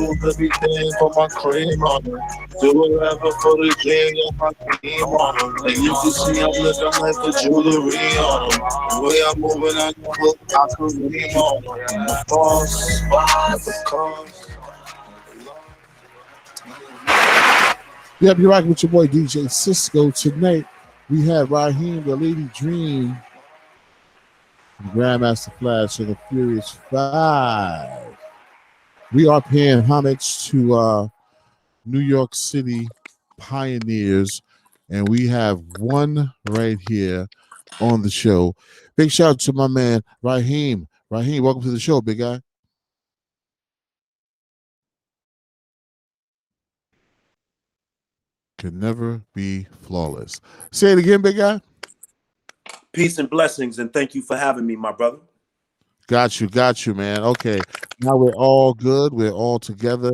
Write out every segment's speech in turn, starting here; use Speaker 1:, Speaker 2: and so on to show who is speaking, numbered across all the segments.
Speaker 1: lose everything for my cream on it. Do whatever for the game, got my team on them. And you can see I'm looking like the jewelry on them. The way I'm moving, I can put I can ream on them. I'm the boss, the cause.
Speaker 2: Yep, you're rocking with your boy DJ Cisco. Tonight we have Rahim, the Lady Dream, Grandmaster Flash, and the Furious Five. We are paying homage to New York City pioneers, and we have one right here on the show. Big shout out to my man Rahim. Rahim, welcome to the show, big guy. Can never be flawless. Say it again, big guy.
Speaker 3: Peace and blessings, and thank you for having me, my brother.
Speaker 2: Got you, man. Okay, now we're all good. We're all together.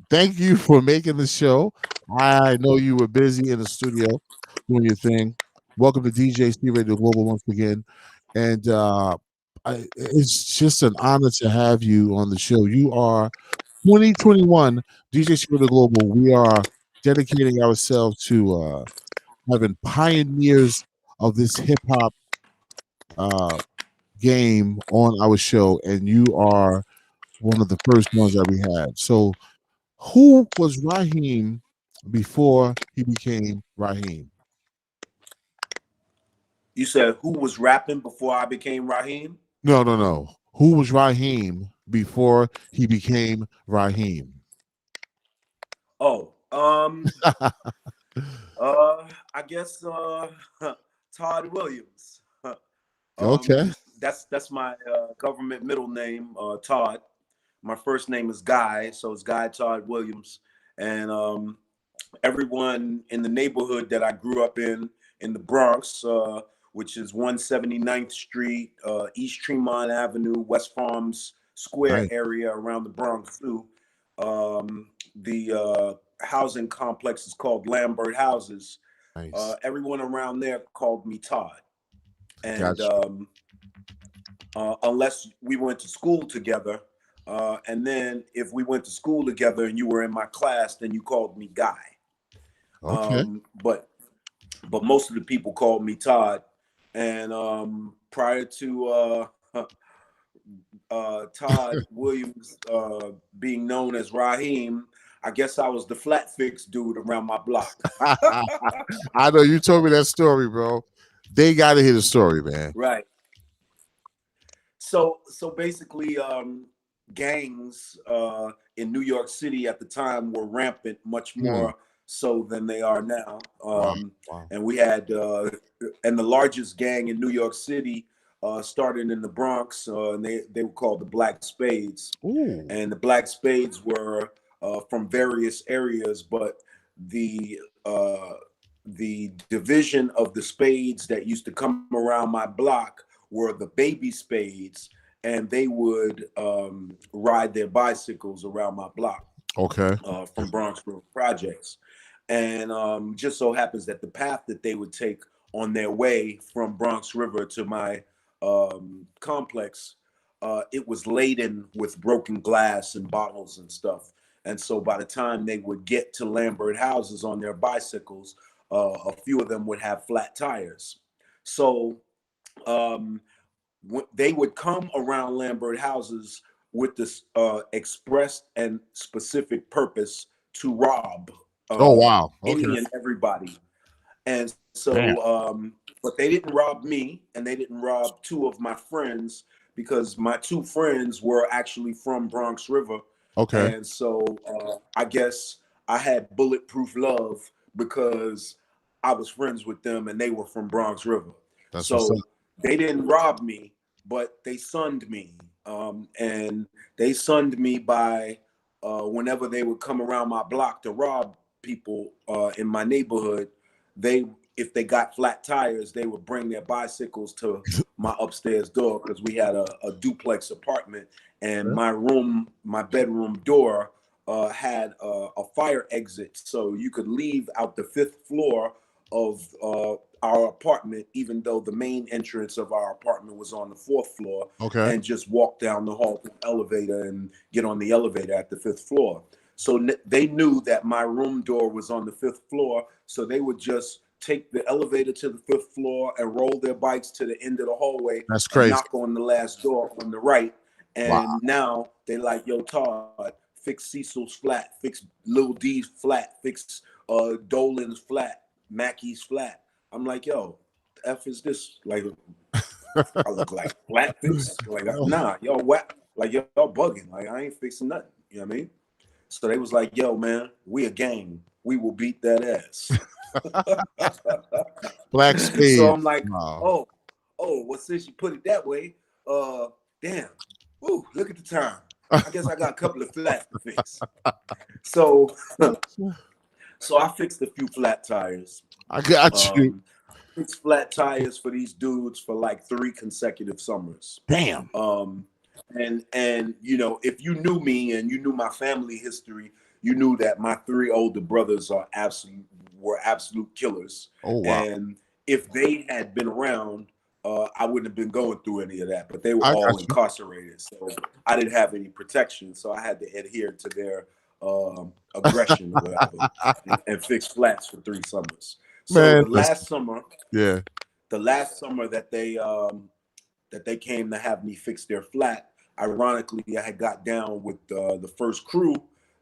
Speaker 2: Thank you for making the show. I know you were busy in the studio doing your thing. Welcome to DJCRadio Global once again, and it's just an honor to have you on the show. You are 2021 DJCRadio Global. We are dedicating ourselves to having pioneers of this hip hop game on our show, and you are one of the first ones that we had. So, who was Rahim before he became Rahim?
Speaker 3: You said who was rapping before I became Rahim?
Speaker 2: No. Who was Rahim before he became Rahim?
Speaker 3: Oh, I guess Todd Williams.
Speaker 2: Okay.
Speaker 3: That's my government middle name, Todd. My first name is Guy, so it's Guy Todd Williams. And everyone in the neighborhood that I grew up in the Bronx, which is 179th Street, East Tremont Avenue, West Palms Square area around the Bronx too. The housing complex is called Lambert Houses.
Speaker 2: Nice.
Speaker 3: Everyone around there called me Todd. And unless we went to school together, and then if we went to school together and you were in my class, then you called me Guy.
Speaker 2: Okay.
Speaker 3: But most of the people called me Todd. And prior to Todd Williams being known as Rahim, I guess I was the flat fix dude around my block.
Speaker 2: I know you told me that story, bro. They got to hear the story, man.
Speaker 3: Right. So basically, gangs in New York City at the time were rampant, much more so than they are now.
Speaker 2: Wow.
Speaker 3: And we had, and the largest gang in New York City started in the Bronx, and they were called the Black Spades.
Speaker 2: Ooh.
Speaker 3: And the Black Spades were from various areas, but the division of the Spades that used to come around my block were the Baby Spades, and they would ride their bicycles around my block.
Speaker 2: Okay.
Speaker 3: From Bronx River Projects. And just so happens that the path that they would take on their way from Bronx River to my complex, it was laden with broken glass and bottles and stuff. And so by the time they would get to Lambert Houses on their bicycles, a few of them would have flat tires. So they would come around Lambert Houses with this expressed and specific purpose to rob any and everybody. And so, but they didn't rob me, and they didn't rob two of my friends, because my two friends were actually from Bronx River.
Speaker 2: Okay.
Speaker 3: And so I guess I had bulletproof love because I was friends with them and they were from Bronx River. So they didn't rob me, but they sunned me. And they sunned me by whenever they would come around my block to rob people in my neighborhood, if they got flat tires, they would bring their bicycles to my upstairs door, because we had a duplex apartment, and my bedroom door had a fire exit, so you could leave out the 5th floor of our apartment, even though the main entrance of our apartment was on the 4th floor,
Speaker 2: Okay.
Speaker 3: and just walk down the hall to the elevator and get on the elevator at the 5th floor. So they knew that my room door was on the 5th floor, so they would just take the elevator to the 5th floor and roll their bikes to the end of the hallway.
Speaker 2: That's
Speaker 3: and
Speaker 2: crazy.
Speaker 3: knock on the last door on the right. And
Speaker 2: Wow.
Speaker 3: now they like, yo, Todd, fix Cecil's flat, fix Lil D's flat, fix Dolan's flat, Mackey's flat. I'm like, yo, the F is this? Like, I look like flat fix? Like, nah, y'all whack. Like, y'all bugging. Like, I ain't fixing nothing. You know what I mean? So they was like, yo, man, we a gang. We will beat that ass.
Speaker 2: Black Spades.
Speaker 3: So I'm like,
Speaker 2: wow.
Speaker 3: Well, since you put it that way, damn. Ooh, look at the time. I guess I got a couple of flats to fix. So I fixed a few flat tires.
Speaker 2: I got you.
Speaker 3: Fixed flat tires for these dudes for like 3 consecutive summers.
Speaker 2: Damn.
Speaker 3: And you know, if you knew me and you knew my family history, you knew that my 3 older brothers were absolute killers.
Speaker 2: Oh wow.
Speaker 3: And if they had been around, I wouldn't have been going through any of that. But they were all incarcerated, so I didn't have any protection. So I had to adhere to their aggression or whatever, and fix flats for 3 summers. So
Speaker 2: Man,
Speaker 3: the last summer that they came to have me fix their flat, ironically, I had got down with the first crew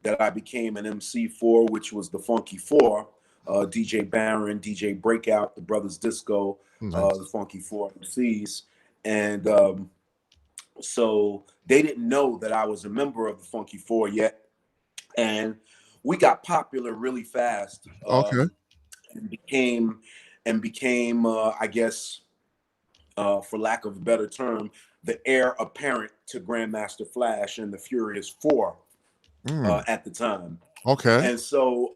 Speaker 3: that I became an MC for, which was the Funky Four, DJ Baron, DJ Breakout, the Brothers Disco, the Funky Four MCs. And so they didn't know that I was a member of the Funky Four yet. And we got popular really fast.
Speaker 2: Okay.
Speaker 3: And became I guess, for lack of a better term, the heir apparent to Grandmaster Flash and the Furious Four at the time.
Speaker 2: Okay.
Speaker 3: And so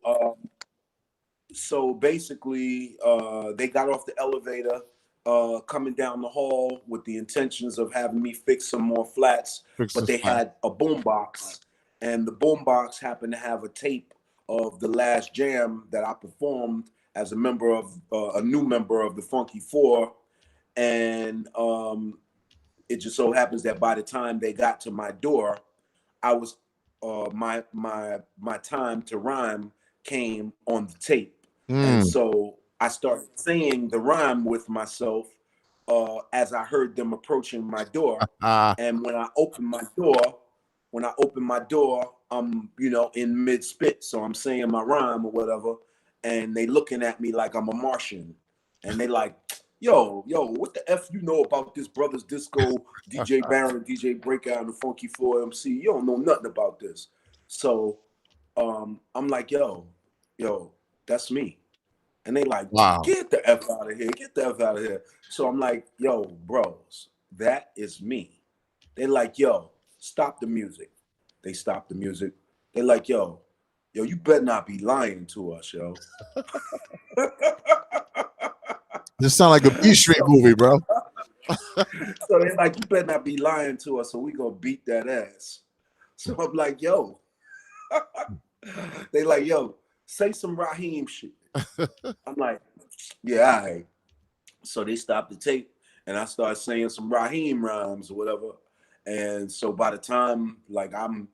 Speaker 3: basically, they got off the elevator coming down the hall with the intentions of having me fix some more flats, but they had a boombox, and the boombox happened to have a tape of the last jam that I performed as a member of a new member of the Funky Four. And it just so happens that by the time they got to my door, I was my time to rhyme came on the tape. And so I started saying the rhyme with myself as I heard them approaching my door. And when I opened my door, I'm, you know, in mid spit, so I'm saying my rhyme or whatever, and they looking at me like I'm a Martian, and they like, yo, what the F you know about this Brothers Disco, DJ Baron, DJ Breakout, and the Funky 4 MC? You don't know nothing about this. So I'm like, yo, that's me. And they like, wow, get the F out of here, get the F out of here. So I'm like, yo, bros, that is me. They like, yo, stop the music. They stopped the music. They like, yo, you better not be lying to us, yo.
Speaker 2: This sound like a B Street movie, bro.
Speaker 3: So they're like, you better not be lying to us, or we gonna beat that ass. So I'm like, yo. They like, yo, say some Rahiem shit. I'm like, yeah, all right. So they stopped the tape, and I started saying some Rahiem rhymes or whatever. And so by the time, like, I'm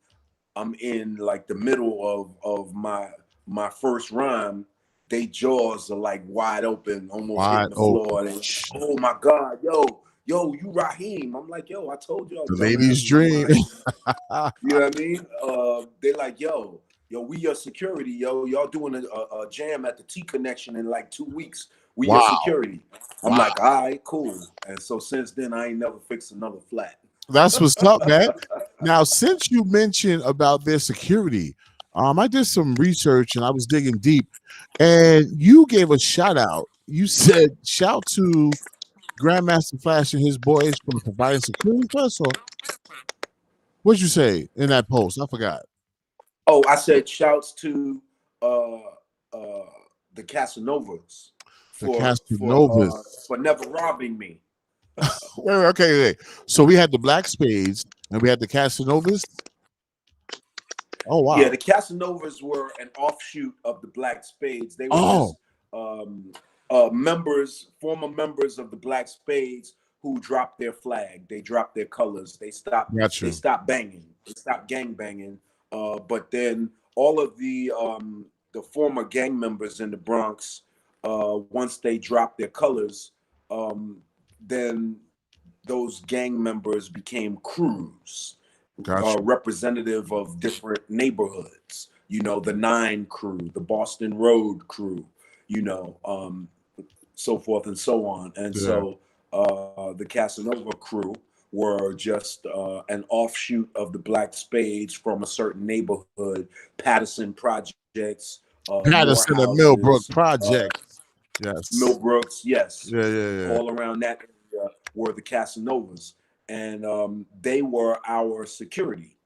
Speaker 3: in like the middle of my first rhyme, they jaws are like wide open, almost hitting the floor. And oh my God, yo, you Rahiem. I'm like, yo, I told y'all.
Speaker 2: The lady's dream.
Speaker 3: You know what I mean? They like, yo, we your security, yo. Y'all doing a jam at the T Connection in like 2 weeks. We your security. I'm like, all right, cool. And so since then, I ain't never fixed another flat.
Speaker 2: That's what's up, man. Now, since you mentioned about their security, I did some research and I was digging deep, and you gave a shout out. You said, shout to Grandmaster Flash and his boys for providing security for us. Or what'd you say in that post? I forgot.
Speaker 3: Oh, I said shouts to the Casanovas for never robbing me.
Speaker 2: Okay. So we had the Black Spades and we had the Casanovas. Oh wow!
Speaker 3: Yeah, the Casanovas were an offshoot of the Black Spades. They were just former members of the Black Spades who dropped their flag. They dropped their colors. They stopped banging. They stopped gang banging. But then all of the former gang members in the Bronx, once they dropped their colors, then those gang members became crews, representative of different neighborhoods. You know, the 9 crew, the Boston Road crew, you know, so forth and so on. And so the Casanova Crew were just an offshoot of the Black Spades from a certain neighborhood, Patterson Projects,
Speaker 2: Patterson and Millbrook Projects. Yes.
Speaker 3: Millbrooks, yes.
Speaker 2: Yeah.
Speaker 3: All around that area were the Casanovas. And they were our security.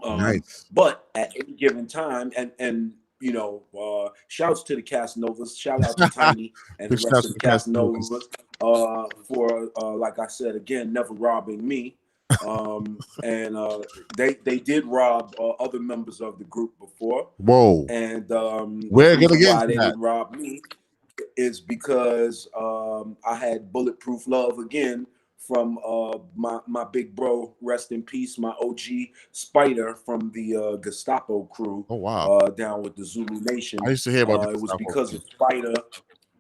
Speaker 2: Nice.
Speaker 3: But at any given time, and you know, shouts to the Casanovas, shout out to Tiny and the rest of the Casanovas for, like I said again, never robbing me. And they did rob other members of the group before.
Speaker 2: Whoa.
Speaker 3: And
Speaker 2: we're gonna get
Speaker 3: why they didn't rob me is because I had bulletproof love again from my big bro, rest in peace, my OG Spider from the Gestapo crew.
Speaker 2: Oh wow!
Speaker 3: Down with the Zulu Nation.
Speaker 2: I used to hear about
Speaker 3: it was because of Spider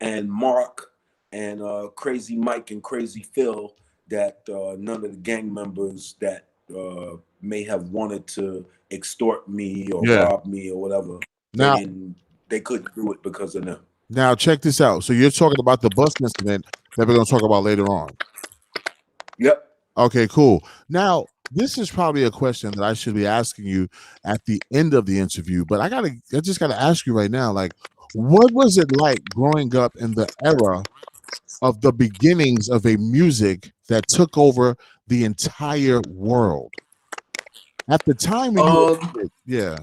Speaker 3: and Mark and Crazy Mike and Crazy Phil that none of the gang members that may have wanted to extort me or rob me or whatever,
Speaker 2: now
Speaker 3: they couldn't do it because of them.
Speaker 2: Now check this out. So you're talking about the bus incident that we're going to talk about later on.
Speaker 3: Yep.
Speaker 2: Okay, cool. Now, this is probably a question that I should be asking you at the end of the interview, but I just gotta ask you right now, like, what was it like growing up in the era of the beginnings of a music that took over the entire world? At the time, yeah.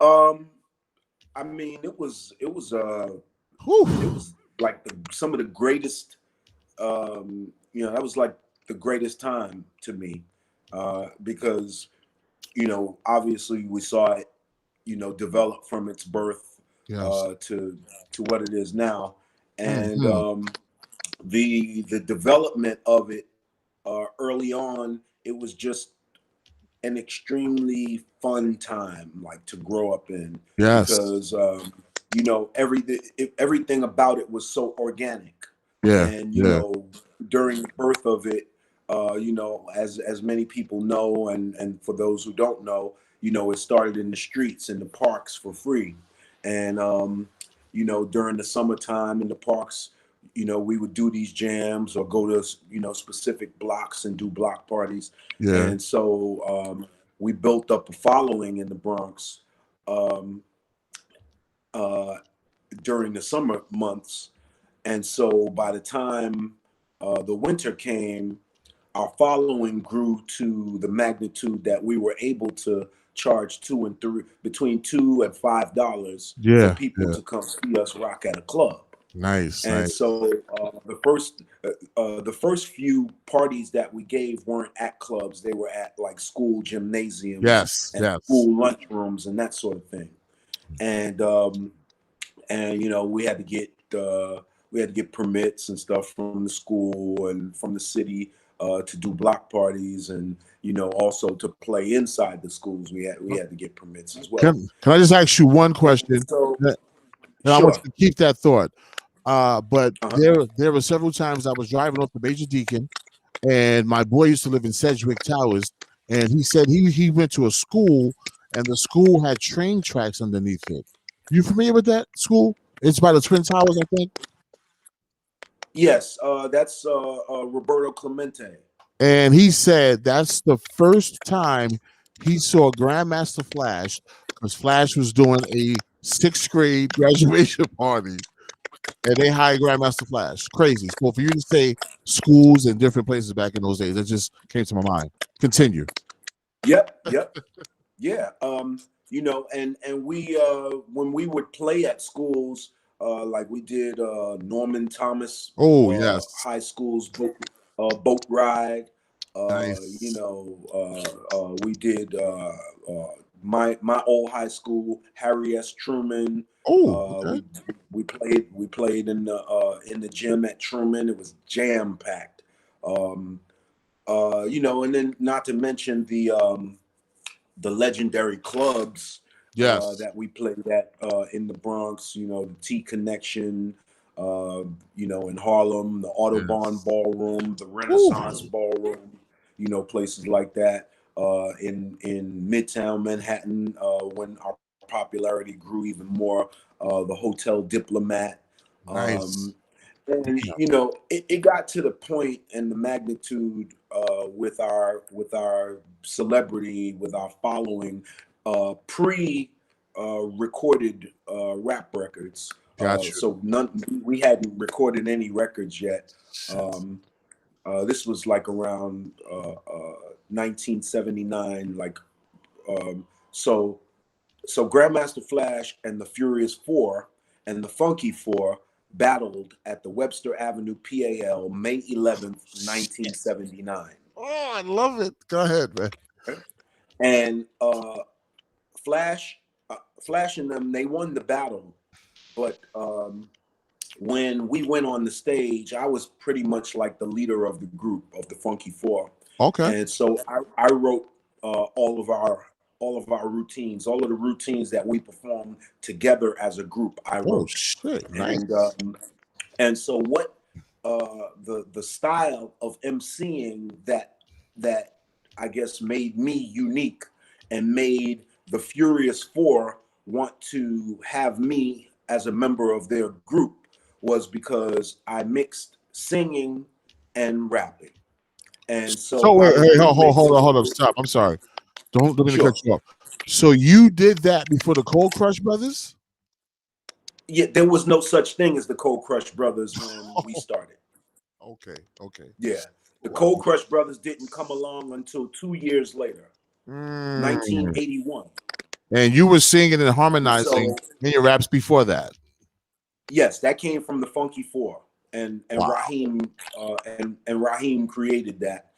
Speaker 3: I mean, it was like some of the greatest. You know, that was like the greatest time to me, because, you know, obviously we saw it, you know, develop from its birth to what it is now, and the development of it early on, it was just an extremely fun time, like, to grow up in, because you know, everything about it was so organic. And you know, during the birth of it, you know, as many people know, and for those who don't know, you know, it started in the streets, in the parks for free. And you know, during the summertime in the parks, you know, we would do these jams or go to, you know, specific blocks and do block parties. And so we built up a following in the Bronx during the summer months. And so by the time the winter came, our following grew to the magnitude that we were able to charge between $2 and $5 for people to come see us rock at a club.
Speaker 2: Nice.
Speaker 3: And so the first few parties that we gave weren't at clubs; they were at like school gymnasiums, and school lunchrooms, and that sort of thing. And you know, we had to get permits and stuff from the school and from the city to do block parties, and you know, also to play inside the schools. We had to get permits as well.
Speaker 2: Can I just ask you one question? And I want you to keep that thought. But there were several times I was driving up to Major Deacon, and my boy used to live in Sedgwick Towers, and he said he went to a school, and the school had train tracks underneath it. You familiar with that school? It's by the Twin Towers, I think.
Speaker 3: Yes, that's Roberto Clemente.
Speaker 2: And he said that's the first time he saw Grandmaster Flash, because Flash was doing a 6th grade graduation party, and they hired Grandmaster Flash. Crazy. So for you to say schools and different places back in those days, that just came to my mind. Continue.
Speaker 3: Yep. Yeah. You know, and we when we would play at schools, like we did Norman Thomas High School's boat ride.
Speaker 2: Nice.
Speaker 3: You know, we did my old high school, Harry S. Truman.
Speaker 2: Oh, okay.
Speaker 3: We played in the gym at Truman. It was jam packed. You know, and then not to mention the legendary clubs
Speaker 2: Yes.
Speaker 3: that we played at in the Bronx. You know, the T Connection. You know, in Harlem, the Audubon Ballroom, the Renaissance Ballroom. You know, places like that. In Midtown Manhattan, when our popularity grew even more, the Hotel Diplomat.
Speaker 2: Nice.
Speaker 3: And you know, it got to the point and the magnitude with our celebrity, with our following, pre recorded rap records.
Speaker 2: Got you.
Speaker 3: So we hadn't recorded any records yet. This was like around 1979. Like, so Grandmaster Flash and the Furious Four and the Funky Four battled at the Webster Avenue PAL May 11th, 1979.
Speaker 2: Oh, I love it. Go ahead, man.
Speaker 3: And Flash and them, they won the battle, but when we went on the stage, I was pretty much like the leader of the group of the Funky Four.
Speaker 2: Okay.
Speaker 3: And so I wrote all of our routines, all of the routines that we performed together as a group. I wrote.
Speaker 2: Oh shit! Nice.
Speaker 3: And so what the style of emceeing that I guess made me unique and made the Furious Four want to have me as a member of their group was because I mixed singing and rapping. And so
Speaker 2: wait, hold up, stop. I'm sorry. Don't let me cut you off. So you did that before the Cold Crush Brothers?
Speaker 3: Yeah, there was no such thing as the Cold Crush Brothers when we started.
Speaker 2: Okay.
Speaker 3: Yeah. The Cold Crush Brothers didn't come along until 2 years later, 1981.
Speaker 2: And you were singing and harmonizing in your raps before that?
Speaker 3: Yes, that came from the Funky Four. And Rahim and Rahim created that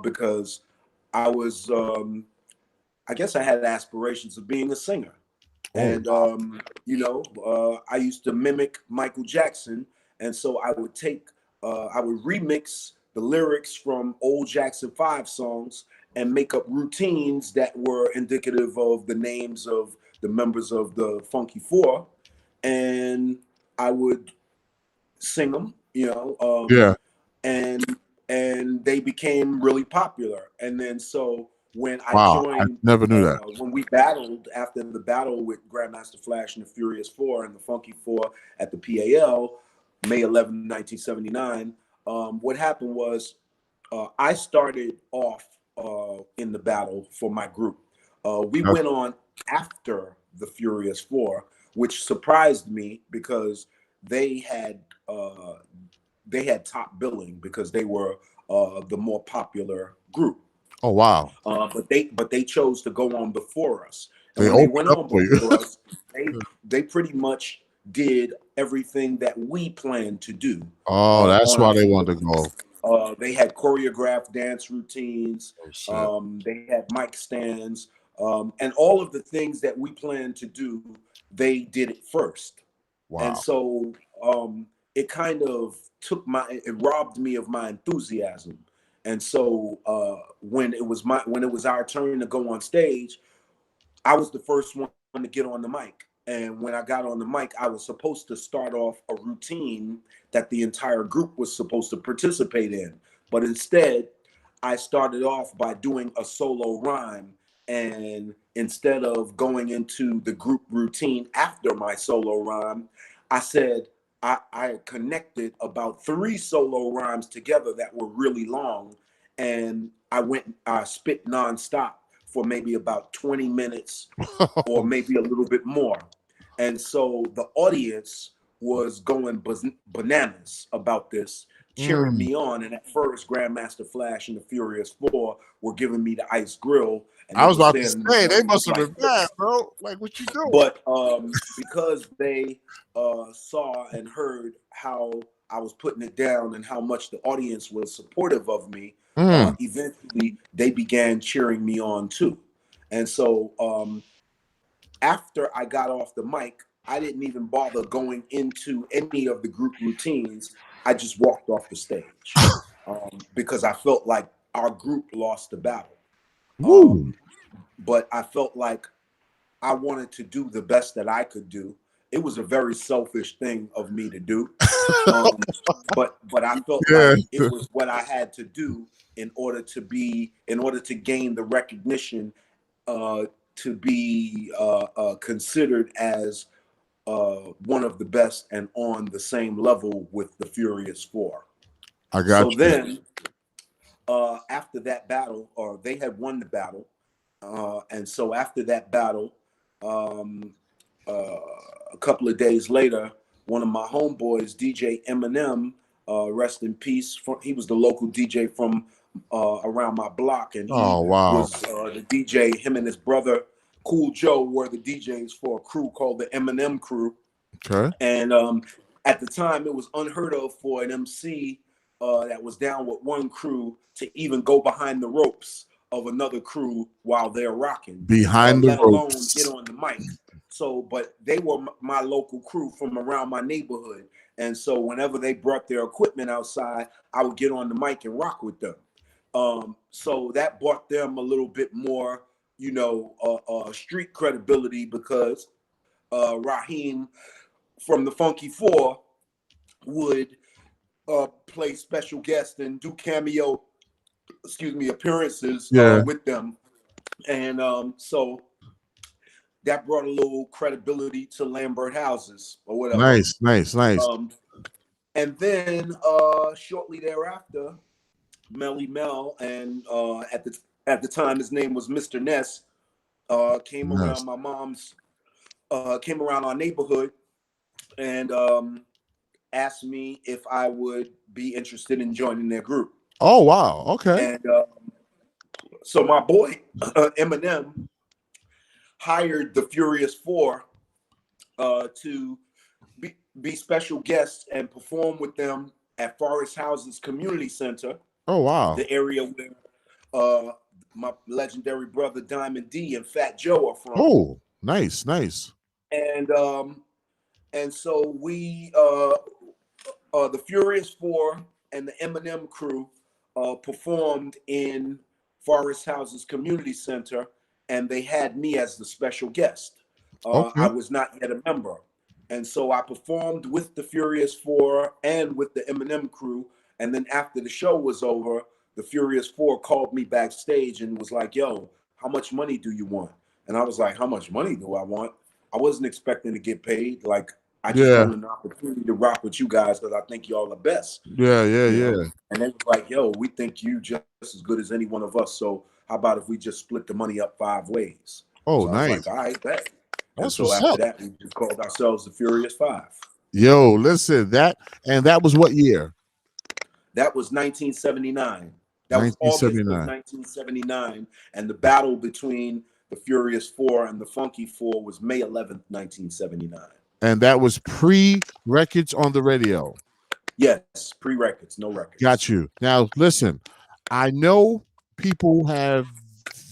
Speaker 3: because I was I guess I had aspirations of being a singer. And you know, I used to mimic Michael Jackson, and so I would remix the lyrics from old Jackson 5 songs and make up routines that were indicative of the names of the members of the Funky Four, and I would sing them, you know, and they became really popular. And then so when I joined,
Speaker 2: I never knew that.
Speaker 3: when we battled after the battle with Grandmaster Flash and the Furious Four and the Funky Four at the PAL, May 11, 1979, what happened was I started off in the battle for my group. We went on after the Furious Four, which surprised me because they had top billing because they were the more popular group.
Speaker 2: Oh wow!
Speaker 3: But they chose to go on before us. And
Speaker 2: they
Speaker 3: when they went on
Speaker 2: for
Speaker 3: before us, they pretty much did everything that we planned to do.
Speaker 2: Oh, that's why they wanted to go.
Speaker 3: They had choreographed dance routines. They had mic stands, and all of the things that we planned to do, they did it first. Wow. And so it kind of it robbed me of my enthusiasm. And so when it was our turn to go on stage, I was the first one to get on the mic. And when I got on the mic, I was supposed to start off a routine that the entire group was supposed to participate in. But instead, I started off by doing a solo rhyme. And instead of going into the group routine after my solo rhyme, I said, I connected about 3 solo rhymes together that were really long. And I spit nonstop for maybe about 20 minutes or maybe a little bit more. And so the audience was going bananas about this, cheering me on. And at first, Grandmaster Flash and the Furious Four were giving me the ice grill. And
Speaker 2: I was about to say, they must have been bad, bro. Like, what you doing?
Speaker 3: But because they saw and heard how I was putting it down and how much the audience was supportive of me, eventually they began cheering me on too. And so after I got off the mic, I didn't even bother going into any of the group routines. I just walked off the stage because I felt like our group lost the battle. But I felt like I wanted to do the best that I could do. It was a very selfish thing of me to do. But I felt like it was what I had to do in order to gain the recognition to be considered as one of the best and on the same level with the Furious Four.
Speaker 2: I got you.
Speaker 3: So then after that battle, or they had won the battle, and so after that battle, a couple of days later, one of my homeboys, DJ Eminem, rest in peace, he was the local DJ from around my block, and he was the DJ. Him and his brother Cool Joe were the DJs for a crew called the Eminem Crew.
Speaker 2: Okay.
Speaker 3: And at the time, it was unheard of for an MC that was down with one crew to even go behind the ropes of another crew while they're rocking,
Speaker 2: behind the
Speaker 3: let alone
Speaker 2: ropes,
Speaker 3: get on the mic. So, but they were my local crew from around my neighborhood, and so whenever they brought their equipment outside, I would get on the mic and rock with them. So that brought them a little bit more, street credibility, because Rahim from the Funky Four would play special guests and do cameo appearances with them, and so that brought a little credibility to Lambert Houses or whatever.
Speaker 2: Nice.
Speaker 3: And then shortly thereafter, Melly Mel, and at the time his name was Mr. Ness, came around my mom's, came around our neighborhood, and asked me if I would be interested in joining their group.
Speaker 2: Oh wow, okay.
Speaker 3: And so my boy Eminem hired the Furious Four to be special guests and perform with them at Forest Houses Community Center.
Speaker 2: Oh wow.
Speaker 3: The area where my legendary brother Diamond D and Fat Joe are from.
Speaker 2: Oh, nice.
Speaker 3: And so we the Furious Four and the Eminem Crew performed in Forest Houses Community Center, and they had me as the special guest. I was not yet a member. And so I performed with the Furious Four and with the Eminem Crew. And then after the show was over, the Furious Four called me backstage and was like, yo, how much money do you want? And I was like, how much money do I want? I wasn't expecting to get paid. Like, I just wanted an opportunity to rock with you guys because I think y'all the best.
Speaker 2: Yeah.
Speaker 3: And they was like, yo, we think you just as good as any one of us. So how about if we just split the money up 5 ways?
Speaker 2: Oh,
Speaker 3: so
Speaker 2: nice.
Speaker 3: I was like, all right, bet.
Speaker 2: That's
Speaker 3: so
Speaker 2: what's
Speaker 3: after
Speaker 2: up.
Speaker 3: that, we just called ourselves the Furious Five.
Speaker 2: Yo, listen, that was what year?
Speaker 3: That was 1979. That was August of 1979. And the battle between the Furious Four and the Funky Four was May 11th, 1979.
Speaker 2: And that was pre-records on the radio.
Speaker 3: Yes, pre-records, no records.
Speaker 2: Got you. Now, listen, I know people have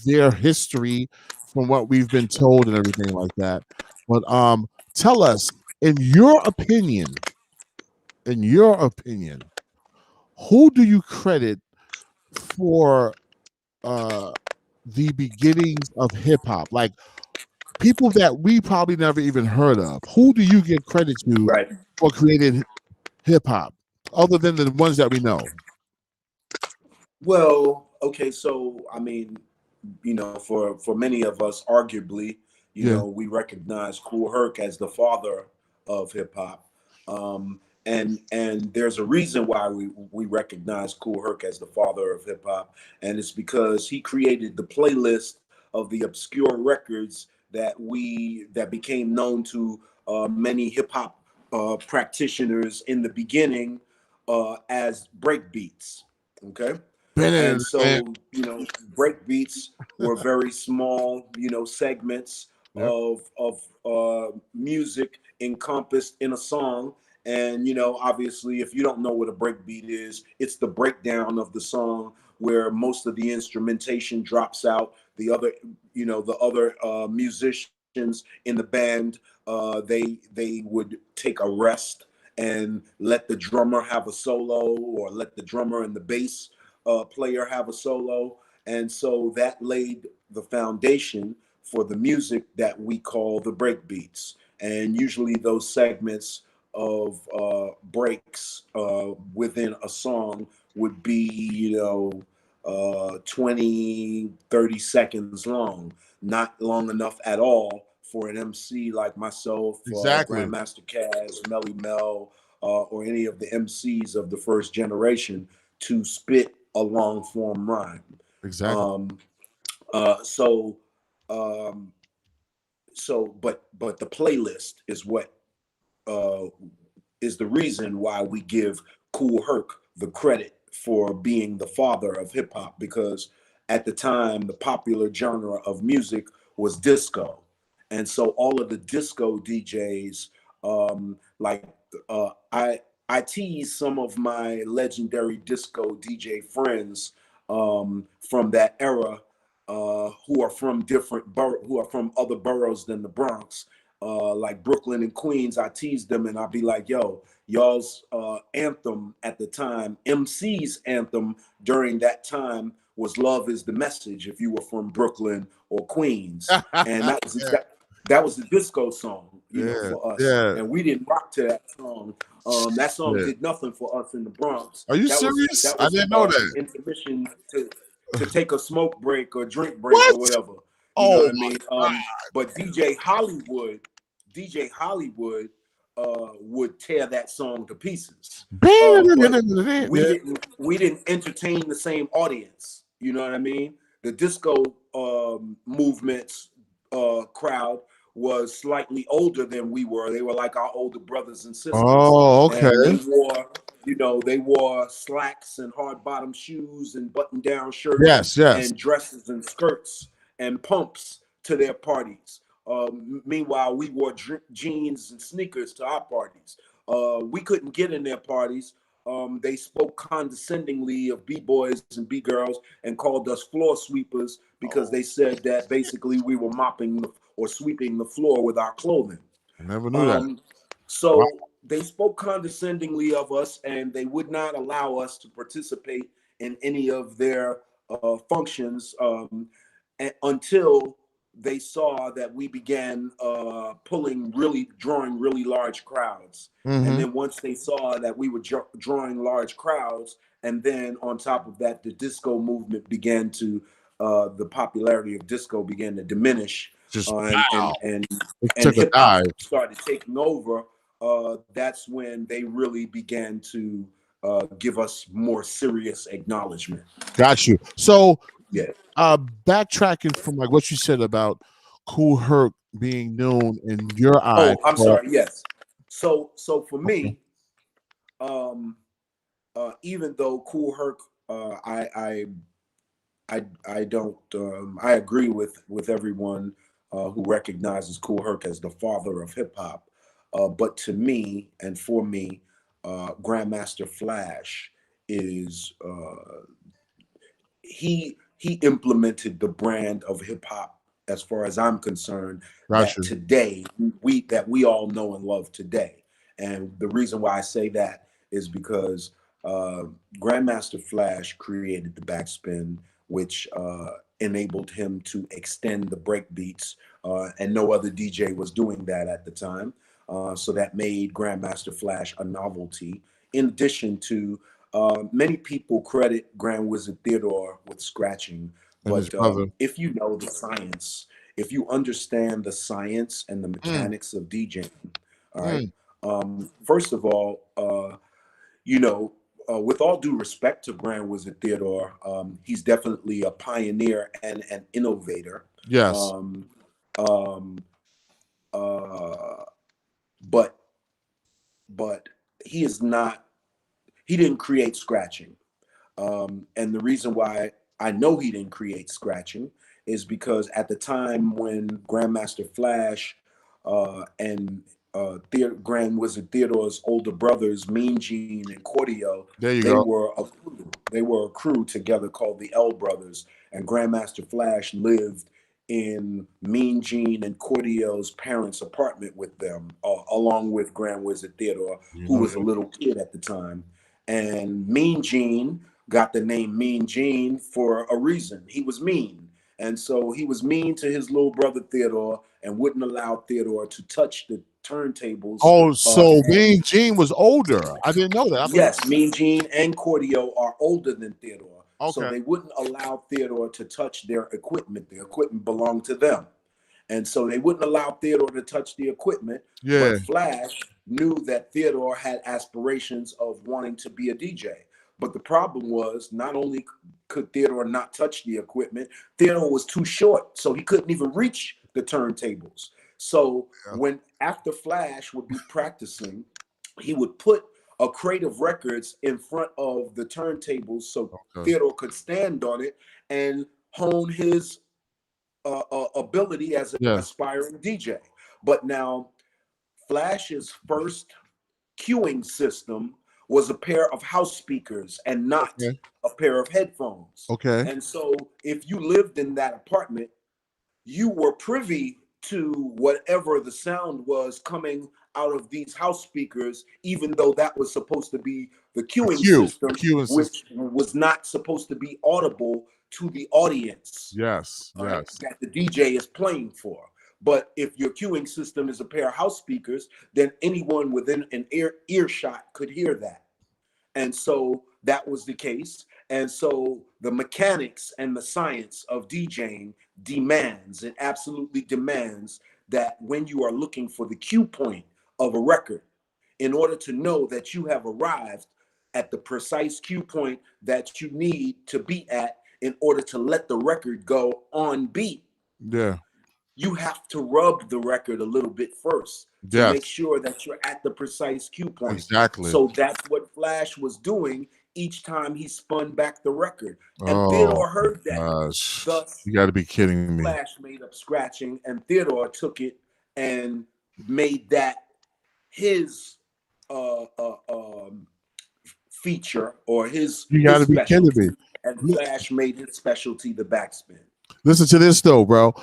Speaker 2: their history from what we've been told and everything like that. But tell us, in your opinion, who do you credit for the beginnings of hip hop? Like people that we probably never even heard of. Who do you give credit to for creating hip hop, other than the ones that we know?
Speaker 3: Well, okay, so I mean, for many of us, arguably, we recognize Kool Herc as the father of hip hop, and there's a reason why we recognize Kool Herc as the father of hip hop, and it's because he created the playlist of the obscure records that became known to many hip hop practitioners in the beginning as break beats. Okay. And so, break beats were very small, segments of music encompassed in a song. And, obviously, if you don't know what a break beat is, it's the breakdown of the song where most of the instrumentation drops out. the other, the other musicians in the band, they would take a rest and let the drummer have a solo, or let the drummer and the bass player have a solo. And so that laid the foundation for the music that we call the break beats. And usually those segments of breaks within a song would be, 20, 30 seconds long, not long enough at all for an MC like myself,
Speaker 2: Exactly.
Speaker 3: Grandmaster Caz, Melly Mel, or any of the MCs of the first generation to spit a long form rhyme.
Speaker 2: Exactly.
Speaker 3: So but the playlist is what is the reason why we give Kool Herc the credit for being the father of hip hop, because at the time the popular genre of music was disco, and so all of the disco DJs, like I tease some of my legendary disco DJ friends from that era, who are from who are from other boroughs than the Bronx, like Brooklyn and Queens. I tease them and I'll be like, yo, y'all's anthem at the time, MC's anthem during that time, was "Love Is the Message" if you were from Brooklyn or Queens. And that was that was the disco song, for us.
Speaker 2: Yeah.
Speaker 3: And we didn't rock to that song. That song did nothing for us in the Bronx.
Speaker 2: Are you
Speaker 3: that
Speaker 2: serious?
Speaker 3: Was,
Speaker 2: I didn't know that.
Speaker 3: Intermission to take a smoke break or drink break or whatever. You know what I mean? But DJ Hollywood would tear that song to pieces. We didn't entertain the same audience. You know what I mean? The disco movement's crowd was slightly older than we were. They were like our older brothers and sisters.
Speaker 2: Oh, okay.
Speaker 3: And they wore slacks and hard bottom shoes and button down shirts, and dresses and skirts and pumps to their parties. Meanwhile, we wore jeans and sneakers to our parties. We couldn't get in their parties. They spoke condescendingly of B-boys and B-girls and called us floor sweepers because they said that basically we were mopping or sweeping the floor with our clothing.
Speaker 2: I never knew that.
Speaker 3: So they spoke condescendingly of us, and they would not allow us to participate in any of their functions until they saw that we began drawing really large crowds.
Speaker 2: Mm-hmm.
Speaker 3: And then once they saw that we were drawing large crowds, and then on top of that, the disco movement began to, the popularity of disco began to diminish. And hip hop started taking over. That's when they really began to give us more serious acknowledgement.
Speaker 2: Got you. So backtracking from like what you said about Kool Herc being known in your eyes.
Speaker 3: Oh, I'm sorry. Yes. So for me, even though Kool Herc, I don't. I agree with everyone who recognizes Kool Herc as the father of hip hop. But to me and for me, Grandmaster Flash is he implemented the brand of hip hop, as far as I'm concerned, that today we all know and love today. And the reason why I say that is because Grandmaster Flash created the backspin, which enabled him to extend the break beats, and no other DJ was doing that at the time. So that made Grandmaster Flash a novelty. In addition to, many people credit Grand Wizard Theodore with scratching, but if you know the science, if you understand the science and the mechanics of DJing, all right. First of all, with all due respect to Grand Wizard Theodore, he's definitely a pioneer and an innovator.
Speaker 2: Yes.
Speaker 3: But he is not. He didn't create scratching, and the reason why I know he didn't create scratching is because at the time when Grandmaster Flash and Grand Wizard Theodore's older brothers, Mean Gene and Cordio, they were a crew. They were a crew together called the L Brothers, and Grandmaster Flash lived in Mean Gene and Cordial's parents' apartment with them, along with Grand Wizard Theodore, who was a little kid at the time. And Mean Gene got the name Mean Gene for a reason. He was mean. And so he was mean to his little brother Theodore and wouldn't allow Theodore to touch the turntables.
Speaker 2: Oh, so Mean Gene was older. I didn't know that.
Speaker 3: Yes, Mean Gene and Cordio are older than Theodore.
Speaker 2: Okay.
Speaker 3: So they wouldn't allow Theodore to touch their equipment. The equipment belonged to them. And so they wouldn't allow Theodore to touch the equipment.
Speaker 2: Yeah.
Speaker 3: But Flash knew that Theodore had aspirations of wanting to be a DJ. But the problem was, not only could Theodore not touch the equipment, Theodore was too short, so he couldn't even reach the turntables. So when after Flash would be practicing, he would put a crate of records in front of the turntables so Theodore could stand on it and hone his ability as an aspiring DJ. But now Flash's first cueing system was a pair of house speakers and not a pair of headphones.
Speaker 2: Okay.
Speaker 3: And so if you lived in that apartment, you were privy to whatever the sound was coming out of these house speakers, even though that was supposed to be the cueing system, which was not supposed to be audible to the audience.
Speaker 2: Yes.
Speaker 3: That the DJ is playing for. But if your cueing system is a pair of house speakers, then anyone within an earshot could hear that. And so that was the case. And so the mechanics and the science of DJing demands, it absolutely demands that when you are looking for the cue point of a record, in order to know that you have arrived at the precise cue point that you need to be at in order to let the record go on beat.
Speaker 2: Yeah.
Speaker 3: You have to rub the record a little bit first to make sure that you're at the precise cue point.
Speaker 2: Exactly.
Speaker 3: So that's what Flash was doing each time he spun back the record. And Theodore heard that. Thus,
Speaker 2: you got to be kidding me.
Speaker 3: Flash made up scratching, and Theodore took it and made that his feature or his.
Speaker 2: You got to be kidding me.
Speaker 3: And Flash made his specialty the backspin.
Speaker 2: Listen to this though, bro.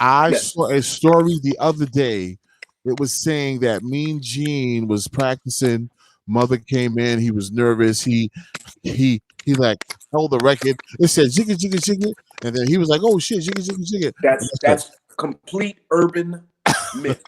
Speaker 2: I saw a story the other day. It was saying that Mean Gene was practicing. Mother came in. He was nervous. He like held the record. It said jigga jigga jigga, and then he was like, "Oh shit, jigga jigga jigga."
Speaker 3: That's complete urban myth.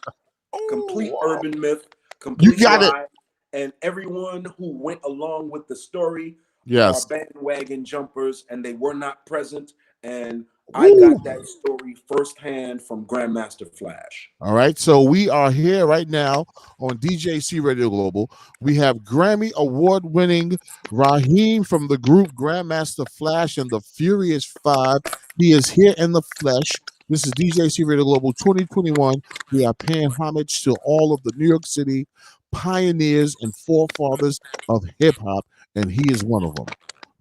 Speaker 3: Complete urban myth. Complete
Speaker 2: you got
Speaker 3: lie.
Speaker 2: it.
Speaker 3: And everyone who went along with the story are bandwagon jumpers, and they were not present. And I got that story firsthand from Grandmaster Flash.
Speaker 2: All right, so we are here right now on DJCRadio Global. We have Grammy award-winning Rahim from the group Grandmaster Flash and the Furious Five. He is here in the flesh. This is DJCRadio Global 2021. We are paying homage to all of the New York City pioneers and forefathers of hip-hop, and he is one of them.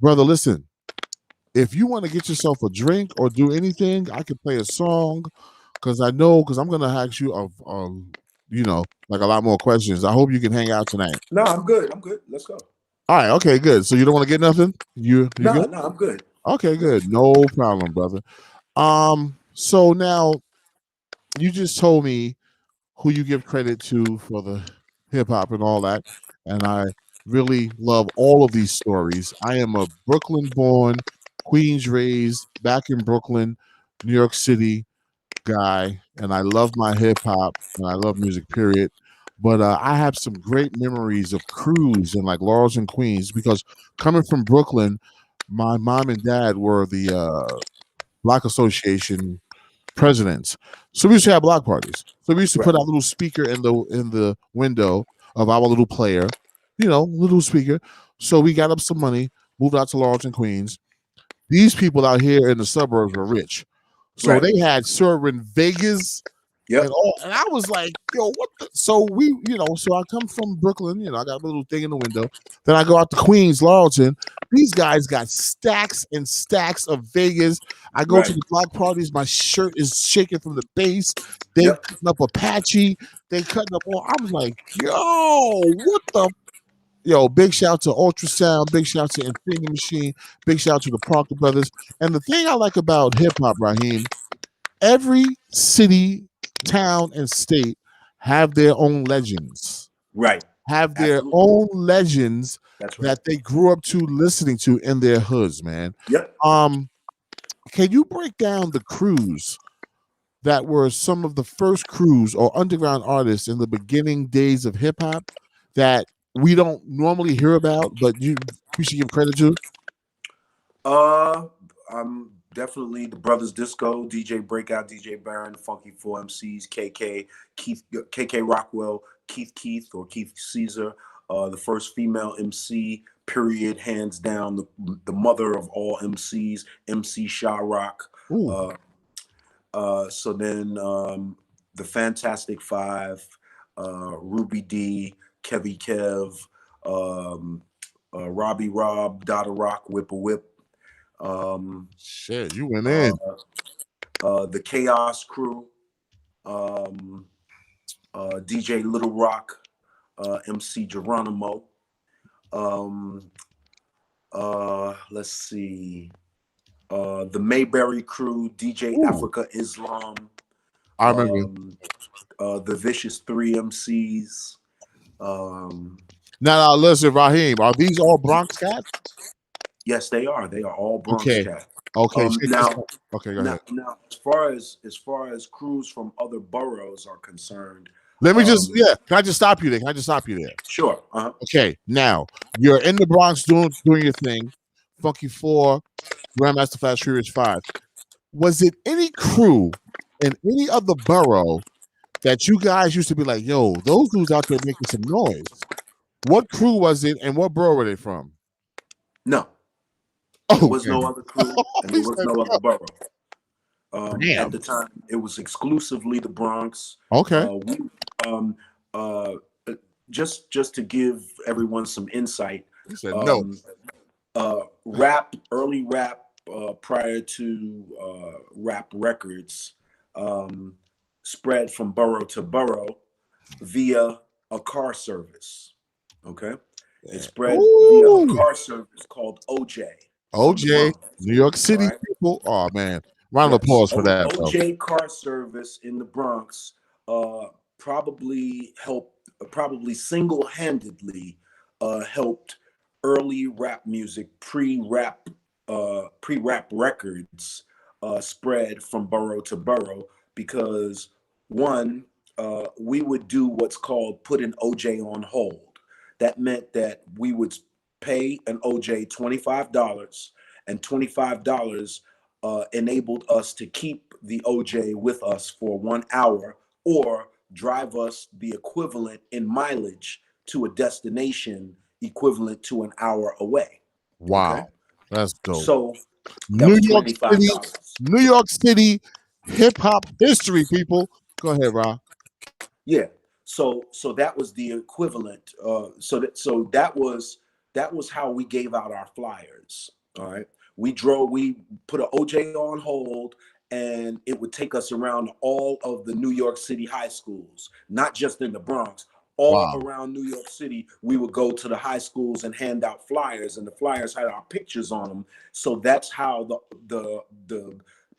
Speaker 2: Brother, listen. If you want to get yourself a drink or do anything, I can play a song because I'm going to ask you, like a lot more questions. I hope you can hang out tonight.
Speaker 3: No, I'm good. Let's go.
Speaker 2: All right. Okay, good. So you don't want to get nothing? You good?
Speaker 3: No, I'm good.
Speaker 2: Okay, good. No problem, brother. So now you just told me who you give credit to for the hip hop and all that. And I really love all of these stories. I am a Brooklyn born, Queens raised, back in Brooklyn, New York City guy, and I love my hip hop and I love music, period. But I have some great memories of crews in like Laurels and Queens because coming from Brooklyn, my mom and dad were the Block Association presidents, so we used to have block parties. So we used to put our little speaker in the window of our little player, little speaker. So we got up some money, moved out to Laurels and Queens. These people out here in the suburbs were rich. So they had serving Vegas and all. And I was like, yo, what the? So so I come from Brooklyn, I got a little thing in the window. Then I go out to Queens, Laurelton. These guys got stacks and stacks of Vegas. I go to the block parties. My shirt is shaking from the bass. They cutting up Apache. They cutting up all. I was like, yo, what the? Yo, big shout to Ultrasound, big shout to Infinity Machine, big shout to the Parker Brothers. And the thing I like about hip hop, Rahim, every city, town, and state have their own legends.
Speaker 3: Right.
Speaker 2: Have their
Speaker 3: Absolutely.
Speaker 2: own legends
Speaker 3: That's right.
Speaker 2: that they grew up to listening to in their hoods, man.
Speaker 3: Yep.
Speaker 2: Can you break down the crews that were some of the first crews or underground artists in the beginning days of hip hop that we don't normally hear about, but you should give credit to?
Speaker 3: I'm definitely the Brothers Disco, DJ Breakout, DJ Baron, Funky 4 MCs, KK Rockwell, Keith or Keith Caesar, the first female MC, period, hands down, the mother of all MCs, MC Sha Rock. So then the Fantastic Five, Ruby D, Kevy Kev, Robbie Rob, Dada Rock, Whip a Whip.
Speaker 2: Shit, you went in.
Speaker 3: The Chaos Crew, DJ Little Rock, MC Geronimo. Let's see. The Mayberry Crew, DJ Africa Islam.
Speaker 2: I remember.
Speaker 3: The Vicious 3 MCs.
Speaker 2: Now listen, Rahim, are these all Bronx cats?
Speaker 3: Yes, they are. They are all Bronx cats.
Speaker 2: Okay.
Speaker 3: Now,
Speaker 2: okay, go ahead.
Speaker 3: Now, as far as crews from other boroughs are concerned,
Speaker 2: let me just can I just stop you there?
Speaker 3: Sure.
Speaker 2: Okay, now you're in the Bronx doing your thing. Funky 4, Grandmaster Fast Furious 5. Was it any crew in any other borough that you guys used to be like, yo, those dudes out there making some noise? What crew was it, and what borough were they from?
Speaker 3: No. There was no other crew, and there was no other borough. At the time, it was exclusively the Bronx.
Speaker 2: Okay.
Speaker 3: Just to give everyone some insight.
Speaker 2: You said no.
Speaker 3: Early rap, prior to rap records, spread from borough to borough via a car service. Okay. It spread via a car service called OJ.
Speaker 2: OJ, New York City people. Oh man, round of applause for that.
Speaker 3: OJ car service in the Bronx probably single-handedly helped early rap music, pre-rap records spread from borough to borough, because one, we would do what's called put an OJ on hold. That meant that we would pay an OJ $25, and $25 enabled us to keep the OJ with us for 1 hour, or drive us the equivalent in mileage to a destination equivalent to an hour away.
Speaker 2: Wow.
Speaker 3: Okay?
Speaker 2: That's dope.
Speaker 3: So
Speaker 2: New York City hip hop history, people. Go ahead, Ra.
Speaker 3: Yeah. So that was the equivalent. So that was how we gave out our flyers. All right. We put an OJ on hold, and it would take us around all of the New York City high schools, not just in the Bronx. All around New York City, we would go to the high schools and hand out flyers, and the flyers had our pictures on them. So that's how the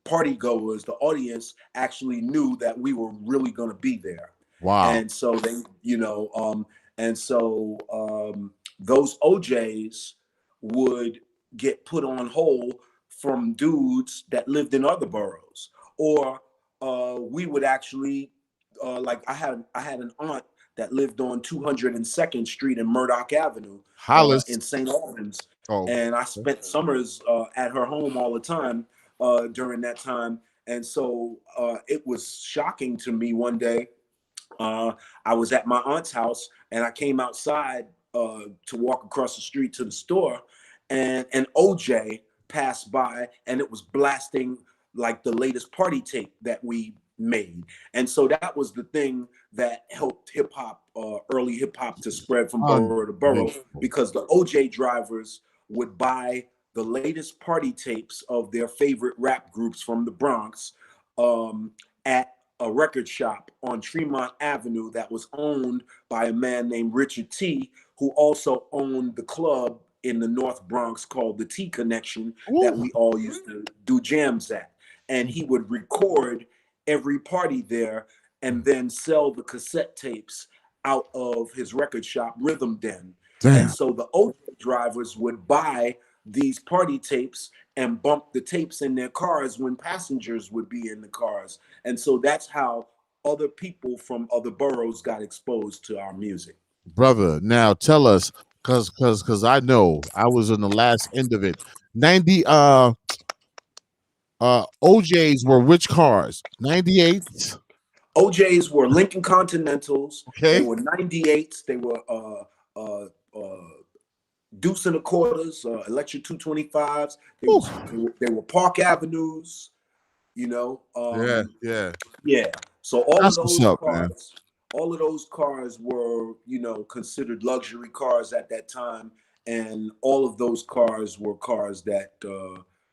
Speaker 3: party goers, the audience, actually knew that we were really going to be there.
Speaker 2: Wow.
Speaker 3: And so they, those OJs would get put on hold from dudes that lived in other boroughs, or we would actually, like I had an aunt that lived on 202nd Street and Murdoch Avenue in St. Albans, and I spent summers at her home all the time during that time. And so it was shocking to me one day. I was at my aunt's house, and I came outside to walk across the street to the store, and an OJ passed by, and it was blasting like the latest party tape that we made. And so that was the thing that helped hip hop, early hip hop, to spread from borough to borough, because the OJ drivers would buy the latest party tapes of their favorite rap groups from the Bronx at a record shop on Tremont Avenue that was owned by a man named Richard T, who also owned the club in the North Bronx called the T Connection that
Speaker 2: Ooh.
Speaker 3: we all used to do jams at. And he would record every party there and then sell the cassette tapes out of his record shop, Rhythm Den.
Speaker 2: Damn.
Speaker 3: And so the OJ drivers would buy these party tapes and bump the tapes in their cars when passengers would be in the cars. And so that's how other people from other boroughs got exposed to our music.
Speaker 2: Brother, now tell us, cause I know I was in the last end of it. 90 OJs were which cars? 98s.
Speaker 3: OJs were Lincoln Continentals.
Speaker 2: Okay.
Speaker 3: They were 98s. They were deuce and a quarters, electric 225s. They were Park Avenues, you know. Yeah. So all of those cars were, you know, considered luxury cars at that time, and all of those cars were cars that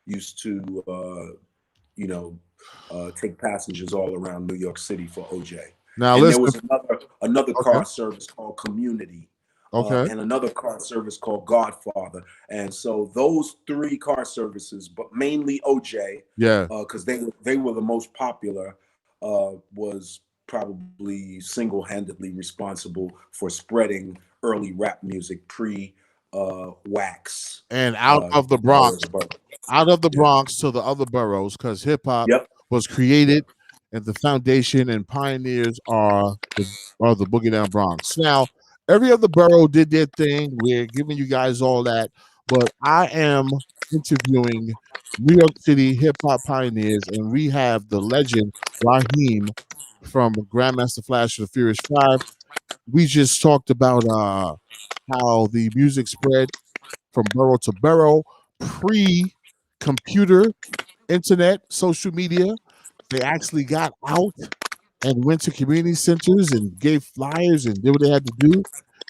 Speaker 3: used to, you know, take passengers all around New York City for OJ.
Speaker 2: Now
Speaker 3: and
Speaker 2: listen,
Speaker 3: there was another car service called Community. And another car service called Godfather. And so those three car services, but mainly OJ, because they were the most popular, was probably single-handedly responsible for spreading early rap music pre-Wax.
Speaker 2: And out of the Bronx, to the other boroughs, because hip hop was created, and the foundation and pioneers are the Boogie Down Bronx. Now, every other borough did their thing. We're giving you guys all that, but I am interviewing New York City hip hop pioneers, and we have the legend Rahim from Grandmaster Flash of the Furious Five. We just talked about how the music spread from borough to borough, pre-computer, internet, social media. They actually got out and went to community centers and gave flyers and did what they had to do.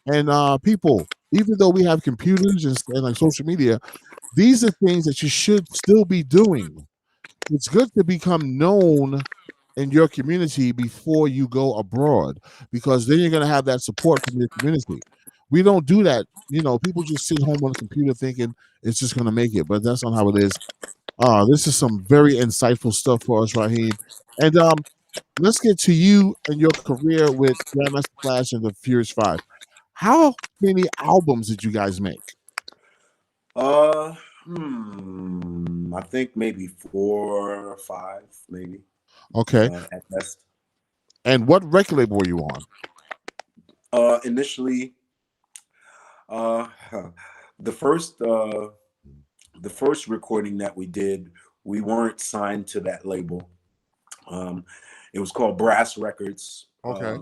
Speaker 2: And people, even though we have computers and like social media, these are things that you should still be doing. It's good to become known in your community before you go abroad, because then you're going to have that support from your community. We don't do that. You know, people just sit home on a computer thinking it's just going to make it, but that's not how it is. This is some very insightful stuff for us, Rahim. And let's get to you and your career with Grandmaster Flash and the Furious Five. How many albums did you guys make?
Speaker 3: I think maybe 4 or 5, maybe.
Speaker 2: Okay.
Speaker 3: At best.
Speaker 2: And what record label were you on?
Speaker 3: Initially, the first recording that we did, we weren't signed to that label. It was called Brass Records.
Speaker 2: Okay.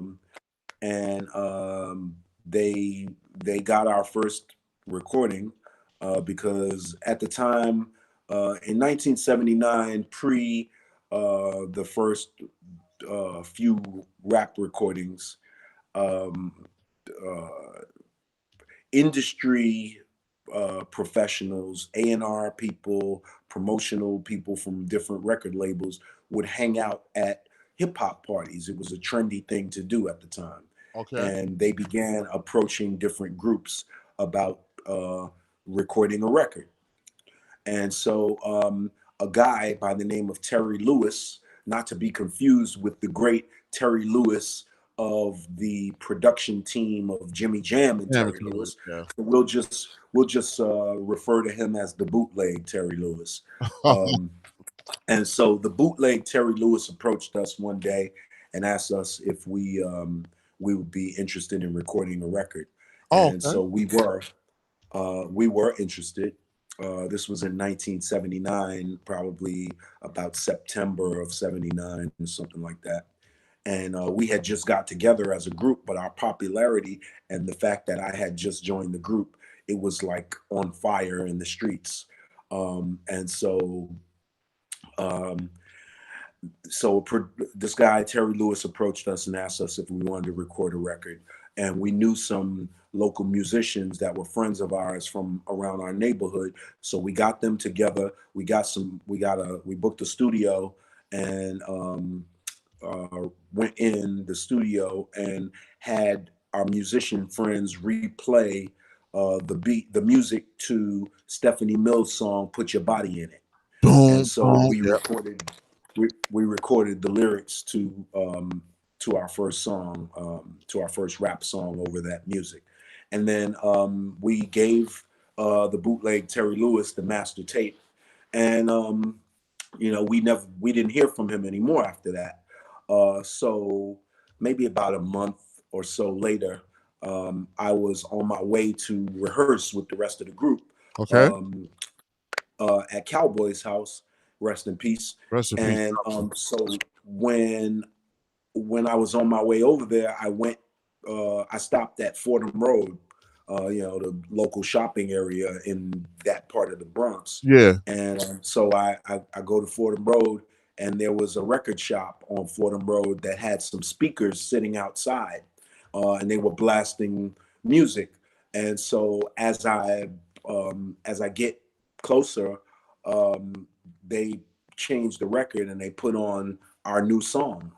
Speaker 3: They got our first recording because at the time, in 1979, pre the first few rap recordings, industry professionals, A&R people, promotional people from different record labels would hang out at hip hop parties. It was a trendy thing to do at the time.
Speaker 2: Okay.
Speaker 3: And they began approaching different groups about recording a record. And so a guy by the name of Terry Lewis, not to be confused with the great Terry Lewis of the production team of Jimmy Jam and Terry Lewis. Yeah. We'll just refer to him as the bootleg Terry Lewis. And so the bootleg Terry Lewis approached us one day and asked us if we would be interested in recording a record. So we were interested. This was in 1979, probably about September of 79 or something like that. And we had just got together as a group, but our popularity and the fact that I had just joined the group, it was like on fire in the streets. This guy, Terry Lewis, approached us and asked us if we wanted to record a record. And we knew some local musicians that were friends of ours from around our neighborhood. So we got them together. We booked a studio and went in the studio and had our musician friends replay the music to Stephanie Mills' song "Put Your Body in It," and so we recorded the lyrics to our first song, to our first rap song over that music, and then we gave the bootleg Terry Lewis the master tape, and we didn't hear from him anymore after that. So maybe about a month or so later, I was on my way to rehearse with the rest of the group.
Speaker 2: Okay.
Speaker 3: At Cowboy's house, rest in peace.
Speaker 2: Rest in peace.
Speaker 3: And so when I was on my way over there, I stopped at Fordham Road, the local shopping area in that part of the Bronx.
Speaker 2: Yeah.
Speaker 3: And so I go to Fordham Road, and there was a record shop on Fordham Road that had some speakers sitting outside, and they were blasting music. And so as I get closer, they changed the record and they put on our new song,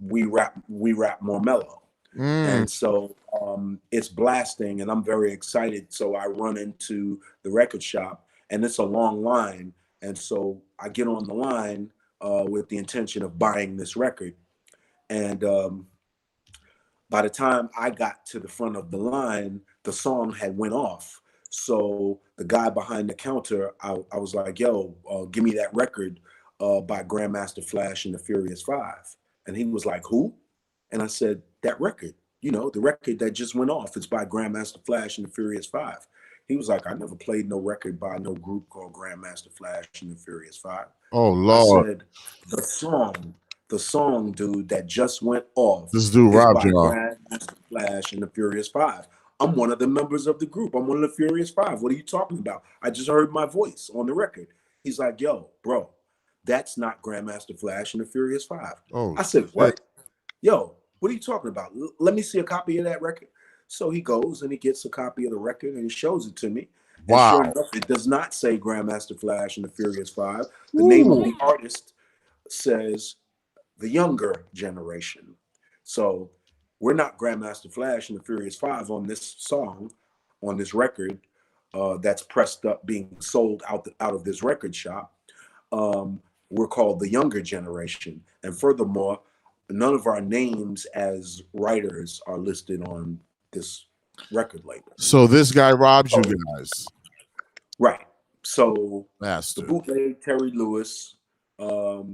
Speaker 3: we rap more mellow. And so it's blasting, and I'm very excited. So I run into the record shop, and it's a long line, and so I get on the line with the intention of buying this record. And by the time I got to the front of the line, the song had went off. So the guy behind the counter, I was like, yo, give me that record by Grandmaster Flash and the Furious Five. And he was like, who? And I said, that record, the record that just went off. It's by Grandmaster Flash and the Furious Five. He was like, I never played no record by no group called Grandmaster Flash and the Furious Five.
Speaker 2: Oh, Lord.
Speaker 3: I said, the song, dude, that just went off.
Speaker 2: This dude robbed you.
Speaker 3: Grandmaster Flash and the Furious Five. I'm one of the members of the group. I'm one of the Furious Five. What are you talking about? I just heard my voice on the record. He's like, yo, bro, that's not Grandmaster Flash and the Furious Five.
Speaker 2: Oh,
Speaker 3: I said, what? Yo, what are you talking about? Let me see a copy of that record. So he goes and he gets a copy of the record and he shows it to me.
Speaker 2: Wow.
Speaker 3: And sure enough, it does not say Grandmaster Flash and the Furious Five. The name of the artist says The Younger Generation. So we're not Grandmaster Flash and the Furious Five on this song, on this record that's pressed up, being sold out of this record shop. We're called The Younger Generation. And furthermore, none of our names as writers are listed on this record label.
Speaker 2: So this guy robbed you guys.
Speaker 3: Right. So
Speaker 2: Master.
Speaker 3: the bootleg Terry Lewis.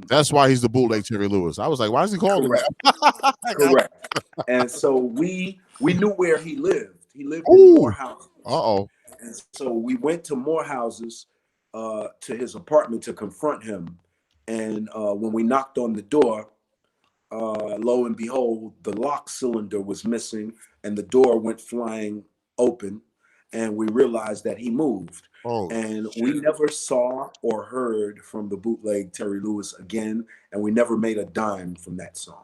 Speaker 2: That's why he's the bootleg Terry Lewis. I was like, why is he calling
Speaker 3: correct.
Speaker 2: that?
Speaker 3: Correct. And so we knew where he lived. He lived in Morehouses.
Speaker 2: Uh-oh.
Speaker 3: And so we went to Morehouses to his apartment to confront him. And when we knocked on the door, lo and behold, the lock cylinder was missing and the door went flying open, and we realized that he moved. And we never saw or heard from the bootleg Terry Lewis again, and we never made a dime from that song.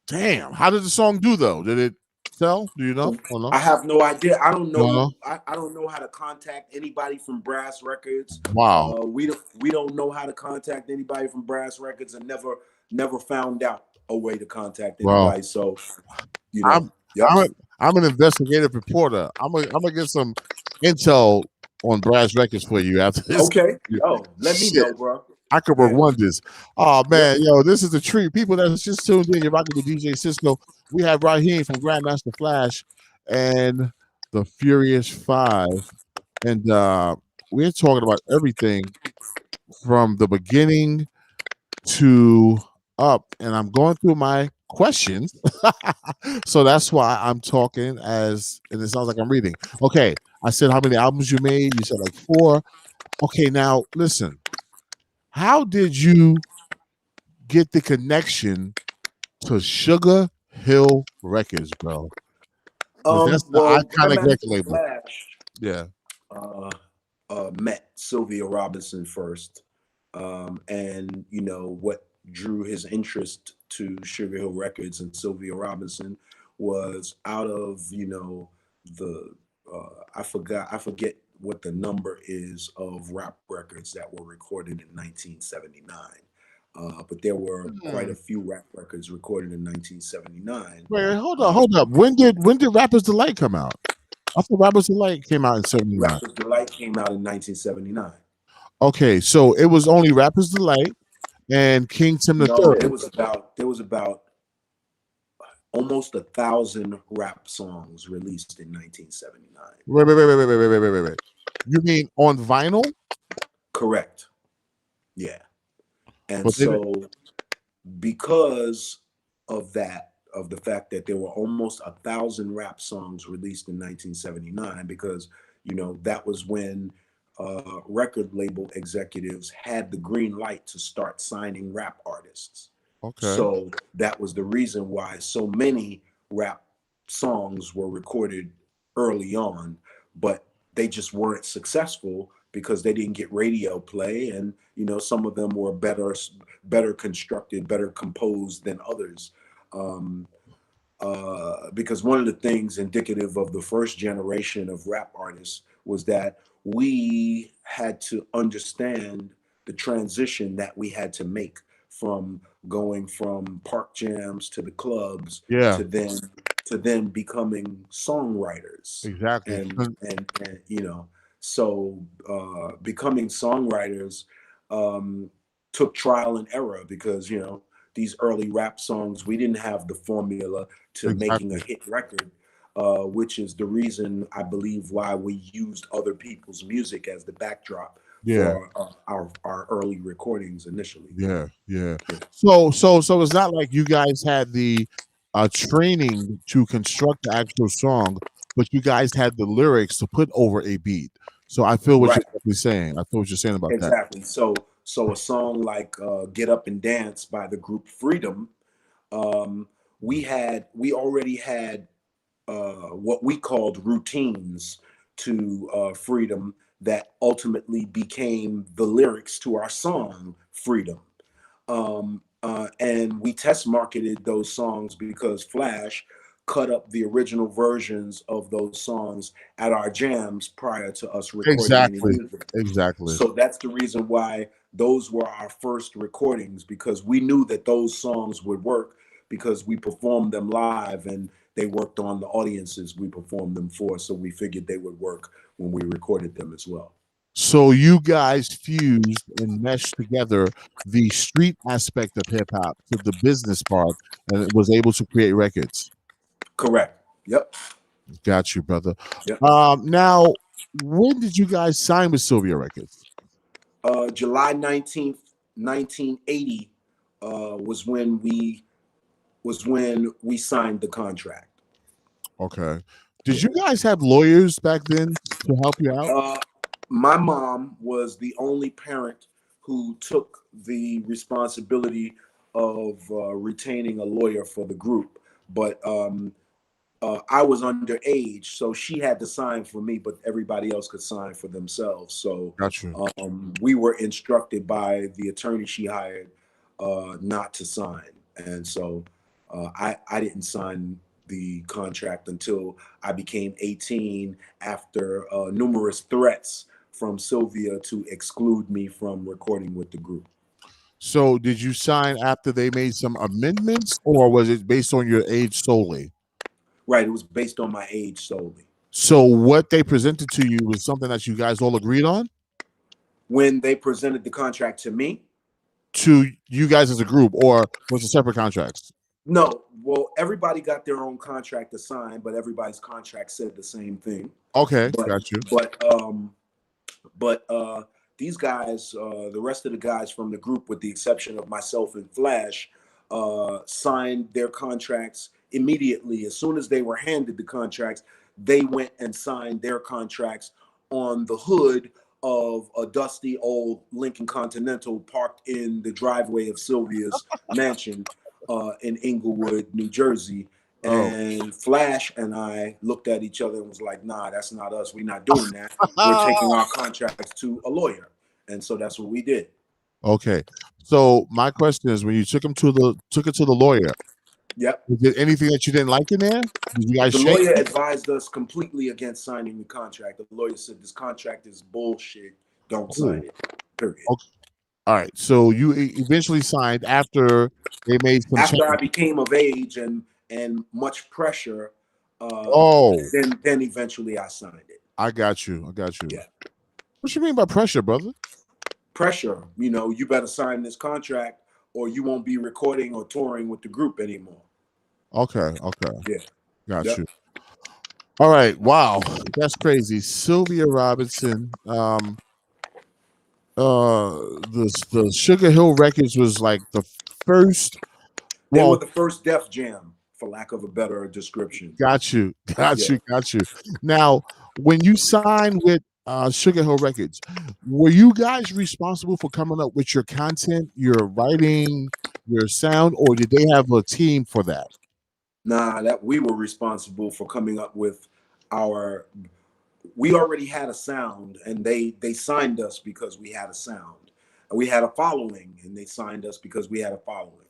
Speaker 2: Damn. How did the song do, though? Did it sell? Do you know? Or no?
Speaker 3: I have no idea. I don't know.
Speaker 2: No.
Speaker 3: I don't know how to contact anybody from Brass Records.
Speaker 2: Wow.
Speaker 3: We don't know how to contact anybody from Brass Records, and never found out a way to contact anybody. So,
Speaker 2: I'm an investigative reporter. I'm gonna get some intel on Brass Records for you after this.
Speaker 3: Okay. Let me know, bro.
Speaker 2: I could work wonders. Oh man, this is a treat. People that's just tuned in, you're rocking with DJ Cisco. We have Rahim from Grandmaster Flash and the Furious Five, and we're talking about everything from the beginning to up. And I'm going through my questions, so that's why I'm talking and it sounds like I'm reading. Okay, I said how many albums you made. You said like 4. Okay, now listen. How did you get the connection to Sugar Hill Records, bro? That's the iconic record label.
Speaker 3: Flash,
Speaker 2: yeah.
Speaker 3: Met Sylvia Robinson first, and what drew his interest to Sugar Hill Records and Sylvia Robinson was out of I forget what the number is of rap records that were recorded in 1979. But there were quite a few rap records recorded in 1979.
Speaker 2: Wait, hold up. When did Rapper's Delight come out? I thought Rapper's Delight came out in 79.
Speaker 3: Rapper's Delight came out in 1979.
Speaker 2: Okay, so it was only Rapper's Delight and King Tim the
Speaker 3: No,
Speaker 2: Third.
Speaker 3: there was about almost 1,000 rap songs released in 1979.
Speaker 2: Wait. You mean on vinyl?
Speaker 3: Correct. Yeah. And
Speaker 2: But
Speaker 3: so because of that, of the fact that there were almost 1,000 rap songs released in 1979, because, you know, that was when record label executives had the green light to start signing rap artists.
Speaker 2: Okay.
Speaker 3: So that was the reason why so many rap songs were recorded early on, but they just weren't successful because they didn't get radio play, and you know, some of them were better constructed, better composed than others. Because one of the things indicative of the first generation of rap artists was that we had to understand the transition that we had to make from going from park jams to the clubs,
Speaker 2: yeah,
Speaker 3: to then becoming songwriters.
Speaker 2: exactly.
Speaker 3: And you know, so becoming songwriters took trial and error, because you know, these early rap songs, we didn't have the formula to making a hit record, which is the reason I believe why we used other people's music as the backdrop for our early recordings initially.
Speaker 2: Yeah. So it's not like you guys had the training to construct the actual song, but you guys had the lyrics to put over a beat. So I feel what you're saying. I feel what you're saying about that.
Speaker 3: Exactly. So a song like "Get Up and Dance" by the group Freedom, we already had what we called routines to Freedom that ultimately became the lyrics to our song Freedom. And we test marketed those songs because Flash cut up the original versions of those songs at our jams prior to us recording any music.
Speaker 2: Exactly.
Speaker 3: So that's the reason why those were our first recordings, because we knew that those songs would work because we performed them live and they worked on the audiences we performed them for. So we figured they would work when we recorded them as well.
Speaker 2: So you guys fused and meshed together the street aspect of hip hop to the business part, and it was able to create records.
Speaker 3: Correct. Yep.
Speaker 2: Got you, brother.
Speaker 3: Yep.
Speaker 2: Now, when did you guys sign with Sylvia Records?
Speaker 3: July 19th, 1980 was when we signed the contract.
Speaker 2: Okay. Did you guys have lawyers back then to help you out?
Speaker 3: My mom was the only parent who took the responsibility of retaining a lawyer for the group, but I was underage, so she had to sign for me, but everybody else could sign for themselves. So we were instructed by the attorney she hired not to sign, and so I didn't sign the contract until I became 18, after numerous threats from Sylvia to exclude me from recording with the group.
Speaker 2: So did you sign after they made some amendments, or was it based on your age solely?
Speaker 3: Right, it was based on my age solely.
Speaker 2: So what they presented to you was something that you guys all agreed on?
Speaker 3: When they presented the contract to me?
Speaker 2: To you guys as a group, or was it separate contracts?
Speaker 3: No, well, everybody got their own contract to sign, but everybody's contract said the same thing.
Speaker 2: Okay, got you.
Speaker 3: But these guys, the rest of the guys from the group, with the exception of myself and Flash, signed their contracts immediately. As soon as they were handed the contracts, they went and signed their contracts on the hood of a dusty old Lincoln Continental parked in the driveway of Sylvia's mansion in Inglewood, New Jersey. And Flash and I looked at each other and was like, nah, that's not us. We're not doing that. We're taking our contracts to a lawyer. And so that's what we did.
Speaker 2: Okay. So my question is, when you took it to the lawyer,
Speaker 3: yep,
Speaker 2: was there anything that you didn't like in there? Did you guys
Speaker 3: the lawyer advised us completely against signing the contract. The lawyer said, this contract is bullshit. Don't sign it. Period.
Speaker 2: All right. So you eventually signed after they made some
Speaker 3: After I
Speaker 2: changes.
Speaker 3: became of age and much pressure,
Speaker 2: Oh,
Speaker 3: then eventually I signed it.
Speaker 2: I got you. I got you.
Speaker 3: Yeah.
Speaker 2: What you mean by pressure, brother?
Speaker 3: Pressure. You better sign this contract or you won't be recording or touring with the group anymore.
Speaker 2: Okay. Okay.
Speaker 3: Yeah.
Speaker 2: Got
Speaker 3: Yep.
Speaker 2: you. All right. Wow. That's crazy. Sylvia Robinson. The Sugar Hill Records was like the first.
Speaker 3: They were
Speaker 2: Well,
Speaker 3: the first Def Jam, for lack of a better description.
Speaker 2: got you. Got
Speaker 3: Yeah.
Speaker 2: you. Got you. Now, when you signed with Sugar Hill Records, were you guys responsible for coming up with your content, your writing, your sound, or did they have a team for that?
Speaker 3: Nah, that we were responsible for coming up with our. We already had a sound, and they signed us because we had a sound. We had a following, and they signed us because we had a following.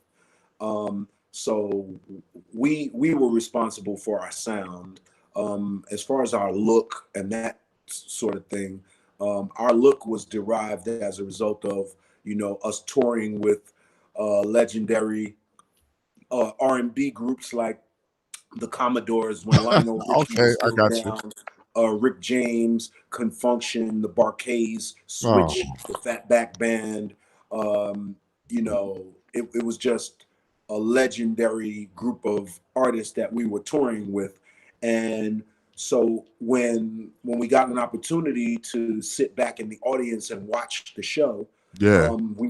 Speaker 3: So we were responsible for our sound. As far as our look and that sort of thing, our look was derived as a result of us touring with legendary R&B groups like the Commodores when Lionel Richie
Speaker 2: Okay,
Speaker 3: was
Speaker 2: I
Speaker 3: still
Speaker 2: got you.
Speaker 3: down, Rick James, Confunction, the Barkays,
Speaker 2: Oh,
Speaker 3: Switch, the Fatback Band. It was just a legendary group of artists that we were touring with. And so when we got an opportunity to sit back in the audience and watch the show,
Speaker 2: yeah,
Speaker 3: we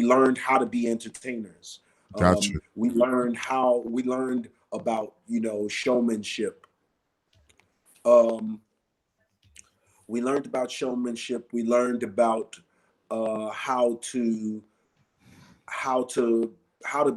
Speaker 3: learned how to be entertainers.
Speaker 2: got you.
Speaker 3: We learned about showmanship. We learned about showmanship. We learned about how to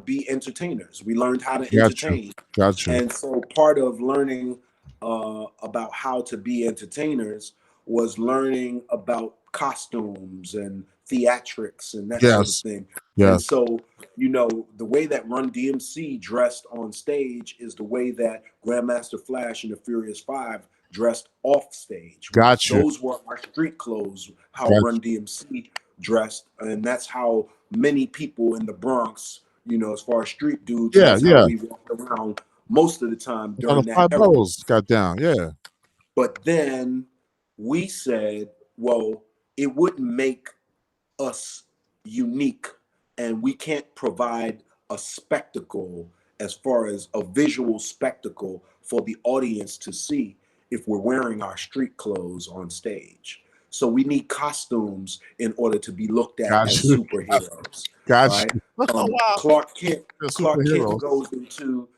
Speaker 3: be entertainers. We learned how to
Speaker 2: Got you.
Speaker 3: entertain.
Speaker 2: Got you.
Speaker 3: And so part of learning about how to be entertainers was learning about costumes and theatrics and that sort of
Speaker 2: Yes.
Speaker 3: thing. And
Speaker 2: Yes.
Speaker 3: so, the way that Run DMC dressed on stage is the way that Grandmaster Flash and the Furious Five dressed off stage.
Speaker 2: Got you.
Speaker 3: Those were our street clothes, how
Speaker 2: Got
Speaker 3: Run DMC dressed. And that's how many people in the Bronx, as far as street dudes,
Speaker 2: Yeah,
Speaker 3: that's how
Speaker 2: yeah.
Speaker 3: we walked around most of the time
Speaker 2: On
Speaker 3: during
Speaker 2: the
Speaker 3: that
Speaker 2: five
Speaker 3: era.
Speaker 2: boroughs got down. Yeah.
Speaker 3: But then we said, well, it wouldn't make us unique, and we can't provide a spectacle as far as a visual spectacle for the audience to see if we're wearing our street clothes on stage. So we need costumes in order to be looked at
Speaker 2: Got
Speaker 3: as
Speaker 2: you.
Speaker 3: superheroes.
Speaker 2: Got
Speaker 3: Right?
Speaker 2: you. Oh, wow.
Speaker 3: Clark Kent
Speaker 2: They're
Speaker 3: Clark Kent
Speaker 2: superheroes.
Speaker 3: goes into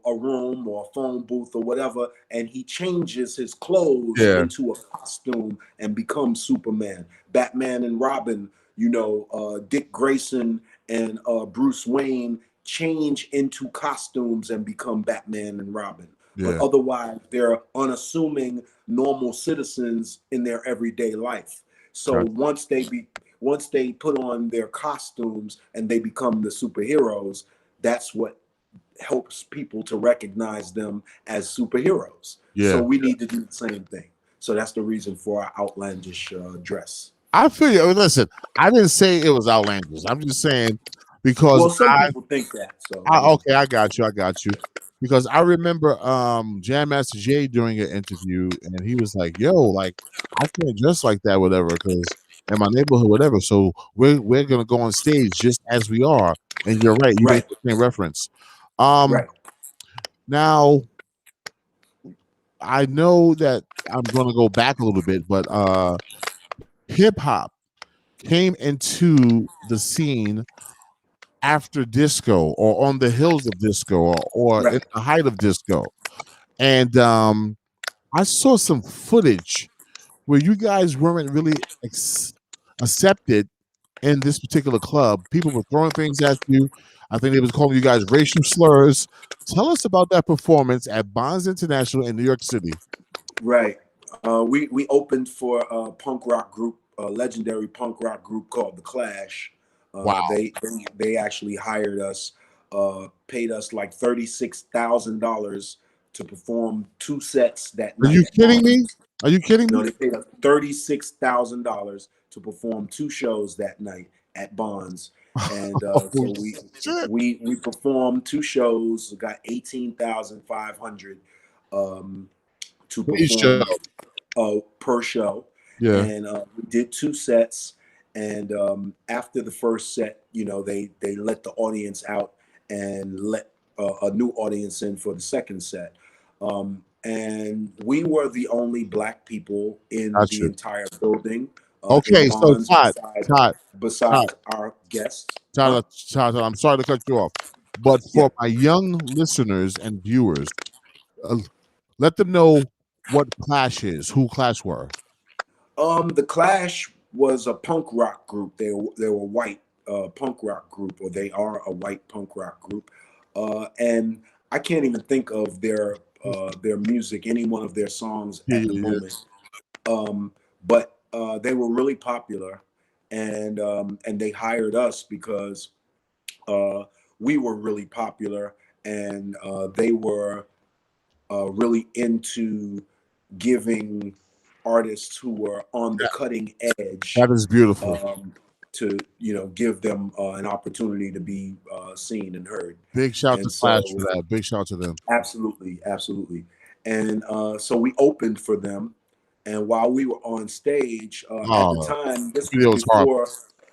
Speaker 3: a room or a phone booth or whatever, and he changes his clothes
Speaker 2: Yeah.
Speaker 3: into a costume and becomes Superman. Batman and Robin, Dick Grayson and Bruce Wayne change into costumes and become Batman and Robin. But
Speaker 2: Yeah.
Speaker 3: otherwise, they're unassuming, normal citizens in their everyday life. So
Speaker 2: Gotcha.
Speaker 3: once they put on their costumes and they become the superheroes, that's what helps people to recognize them as superheroes.
Speaker 2: Yeah.
Speaker 3: So we need to do the same thing. So that's the reason for our outlandish dress.
Speaker 2: I feel you. Listen, I didn't say it was outlandish. I'm just saying because
Speaker 3: Well, some people think that. So
Speaker 2: okay, I got you. I got you. Because I remember Jam Master Jay doing an interview, and he was like, "Yo, like I can't dress like that, whatever, because in my neighborhood, whatever. So we're gonna go on stage just as we are." And you're right. You made
Speaker 3: right,
Speaker 2: the same reference.
Speaker 3: right,
Speaker 2: Now I know that I'm gonna go back a little bit, but hip hop came into the scene after disco or on the hills of disco or at
Speaker 3: right.
Speaker 2: the height of disco. And I saw some footage where you guys weren't really accepted in this particular club. People were throwing things at you. I think they was calling you guys racial slurs. Tell us about that performance at Bonds International in New York City.
Speaker 3: Right. We opened for a punk rock group, a legendary punk rock group called The Clash.
Speaker 2: Wow.
Speaker 3: They actually hired us, paid us like $36,000 to perform 2 sets that
Speaker 2: Are
Speaker 3: night.
Speaker 2: you kidding me? Are you kidding
Speaker 3: No,
Speaker 2: me?
Speaker 3: they paid us $36,000 to perform 2 shows that night at Bonds, and
Speaker 2: Oh,
Speaker 3: so
Speaker 2: shit.
Speaker 3: we performed 2 shows. We got 18,500 to
Speaker 2: Each show.
Speaker 3: perform per show,
Speaker 2: Yeah.
Speaker 3: and we did 2 sets. And after the first set, they let the audience out and let a new audience in for the second set. And we were the only Black people in the
Speaker 2: Gotcha.
Speaker 3: entire building. In
Speaker 2: Okay, so
Speaker 3: Bonds,
Speaker 2: Todd,
Speaker 3: besides our guests.
Speaker 2: Todd, I'm sorry to cut you off, but
Speaker 3: Yeah.
Speaker 2: for my young listeners and viewers, let them know what Clash is, who Clash were.
Speaker 3: The Clash was a punk rock group. They were white punk rock group, or they are a white punk rock group. And I can't even think of their music, any one of their songs at the moment. But they were really popular, and they hired us because we were really popular, and they were really into giving artists who were on the cutting edge.
Speaker 2: That is beautiful.
Speaker 3: To give them an opportunity to be seen and heard.
Speaker 2: Big shout to Clash for that. Big shout to them.
Speaker 3: Absolutely. And so we opened for them, and while we were on stage at the time,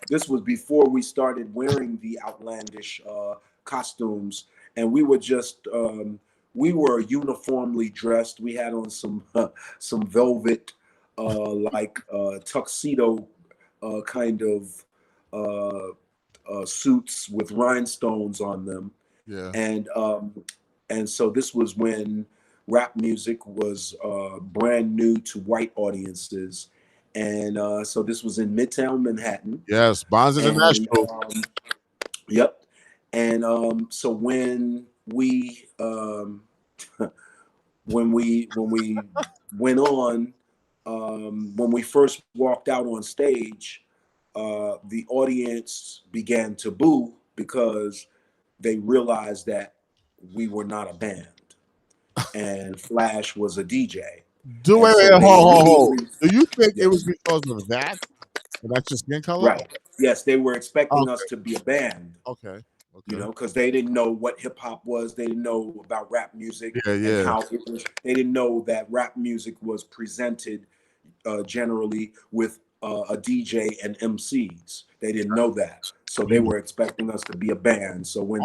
Speaker 3: this was before we started wearing the outlandish costumes, and we were just we were uniformly dressed. We had on some velvet tuxedo kind of suits with rhinestones on them.
Speaker 2: Yeah.
Speaker 3: And so this was when rap music was brand new to white audiences, and so this was in Midtown Manhattan.
Speaker 2: Yes, Bonds International.
Speaker 3: Yep. And so when we when we went on, when we first walked out on stage, the audience began to boo because they realized that we were not a band, and Flash was a DJ.
Speaker 2: Hold. Do you think it was because of that? That's your skin color?
Speaker 3: Right. Yes, they were expecting us to be a band.
Speaker 2: Okay.
Speaker 3: Because they didn't know what hip hop was. They didn't know about rap music and how it was. They didn't know that rap music was presented generally with a DJ and MCs. They didn't know that, so they were expecting us to be a band. So when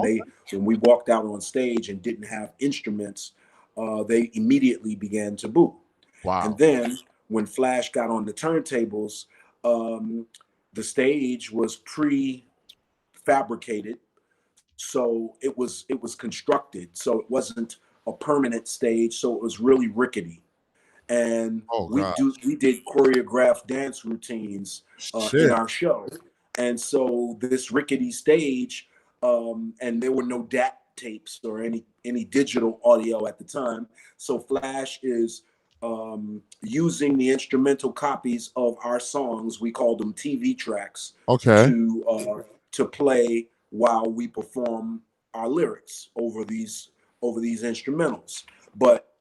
Speaker 3: we walked out on stage and didn't have instruments, they immediately began to boo.
Speaker 2: Wow.
Speaker 3: And then when Flash got on the turntables, the stage was pre-fabricated. So it was constructed, so it wasn't a permanent stage, so it was really rickety. And we did choreographed dance routines in our show. And so this rickety stage, and there were no DAT tapes or any digital audio at the time. So Flash is using the instrumental copies of our songs. We called them TV tracks. To play while we perform our lyrics over these instrumentals. But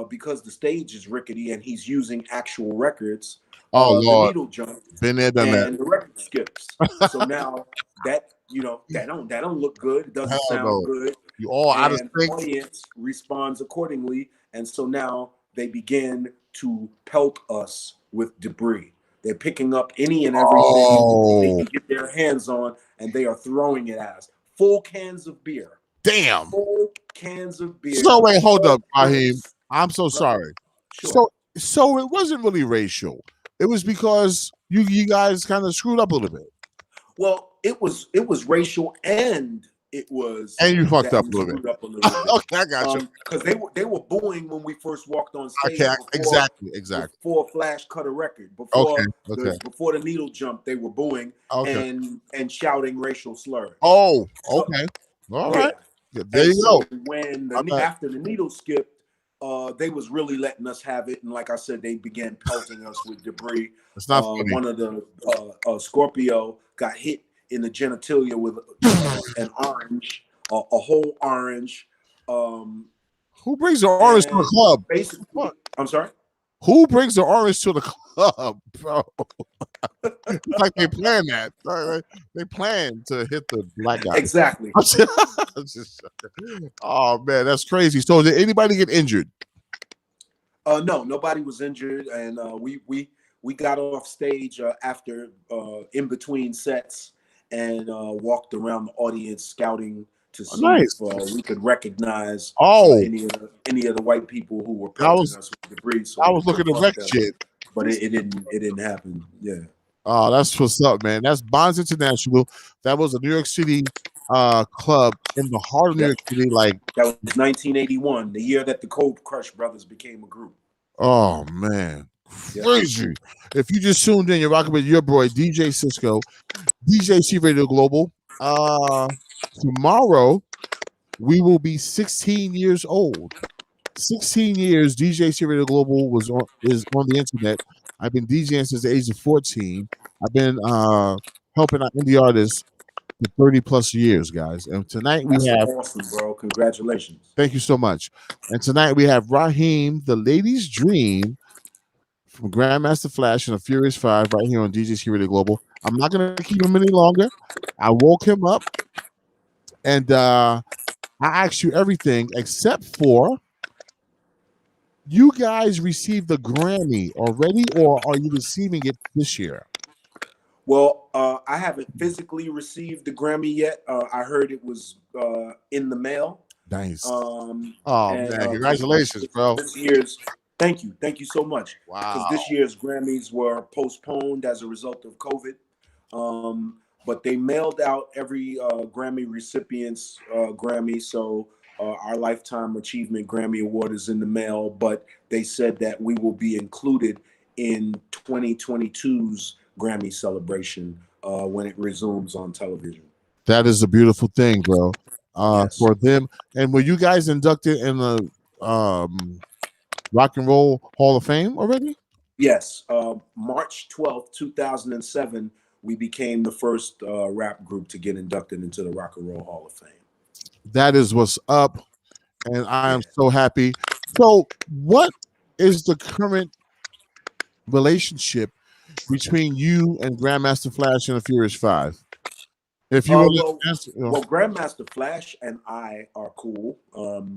Speaker 3: because the stage is rickety and he's using actual records,
Speaker 2: Lord.
Speaker 3: the needle jumps
Speaker 2: Been there, done
Speaker 3: and the record skips. So now that don't look good. It doesn't sound good.
Speaker 2: You all out of sync.
Speaker 3: The audience responds accordingly, and so now they begin to pelt us with debris. They're picking up any and everything they can get their hands on, and they are throwing it at us. Full cans of beer.
Speaker 2: Damn.
Speaker 3: Full cans of beer.
Speaker 2: So wait, hold up, Rahim. I'm so sorry.
Speaker 3: Sure.
Speaker 2: So it wasn't really racial. It was because you guys kind of screwed up a little bit.
Speaker 3: Well, it was racial, and it was.
Speaker 2: And you fucked up a little bit. Okay, I got you.
Speaker 3: Because they were booing when we first walked on stage.
Speaker 2: Okay, exactly.
Speaker 3: Before Flash cut a record, before the needle jump, they were booing and shouting racial slurs.
Speaker 2: Oh, okay. All right. There you go.
Speaker 3: When after the needle skipped, they was really letting us have it, and like I said, they began pelting us with debris.
Speaker 2: It's not funny.
Speaker 3: One of the Scorpio got hit in the genitalia with an orange, a whole orange.
Speaker 2: Who brings an orange to a club?
Speaker 3: Basically, I'm sorry.
Speaker 2: Who brings the orange to the club, bro? It's like they plan that. They plan to hit the black guy.
Speaker 3: Exactly.
Speaker 2: Oh man, that's crazy. So did anybody get injured?
Speaker 3: No, nobody was injured, and we got off stage after in between sets and walked around the audience scouting to see if we could recognize any of the white people who were pelting us with debris. So
Speaker 2: I was looking to wreck shit,
Speaker 3: but it didn't happen. Yeah.
Speaker 2: Oh, that's what's up, man. That's Bonds International. That was a New York City club in the heart of New York City. Like
Speaker 3: that was 1981, the year that the Cold Crush Brothers became a group.
Speaker 2: Oh man, crazy! If you just tuned in, you're rocking with your boy DJ Cisco, DJCRadio Global. Tomorrow we will be 16 years old. 16 years DJCRadio Global is on the internet. I've been DJing since the age of 14. I've been helping out indie artists for 30 plus years, guys. And tonight we have
Speaker 3: awesome, bro. Congratulations.
Speaker 2: Thank you so much. And tonight we have Rahim, the Lady's Dream, from Grandmaster Flash and the Furious 5 right here on DJCRadio Global. I'm not going to keep him any longer. I woke him up and I asked you everything except for, you guys received the Grammy already, or are you receiving it this year?
Speaker 3: Well, I haven't physically received the Grammy yet. I heard it was in the mail.
Speaker 2: Nice. Man, congratulations, bro.
Speaker 3: This year's, thank you so much.
Speaker 2: Wow.
Speaker 3: Because this year's Grammys were postponed as a result of COVID. But they mailed out every Grammy recipient's Grammy. So our Lifetime Achievement Grammy Award is in the mail. But they said that we will be included in 2022's Grammy celebration when it resumes on television.
Speaker 2: That is a beautiful thing, bro. For them. And were you guys inducted in the Rock and Roll Hall of Fame already?
Speaker 3: Yes. March 12th, 2007, we became the first rap group to get inducted into the Rock and Roll Hall of Fame.
Speaker 2: That is what's up. And I am so happy. So what is the current relationship between you and Grandmaster Flash and the Furious 5? If you
Speaker 3: well, Grandmaster Flash and I are cool.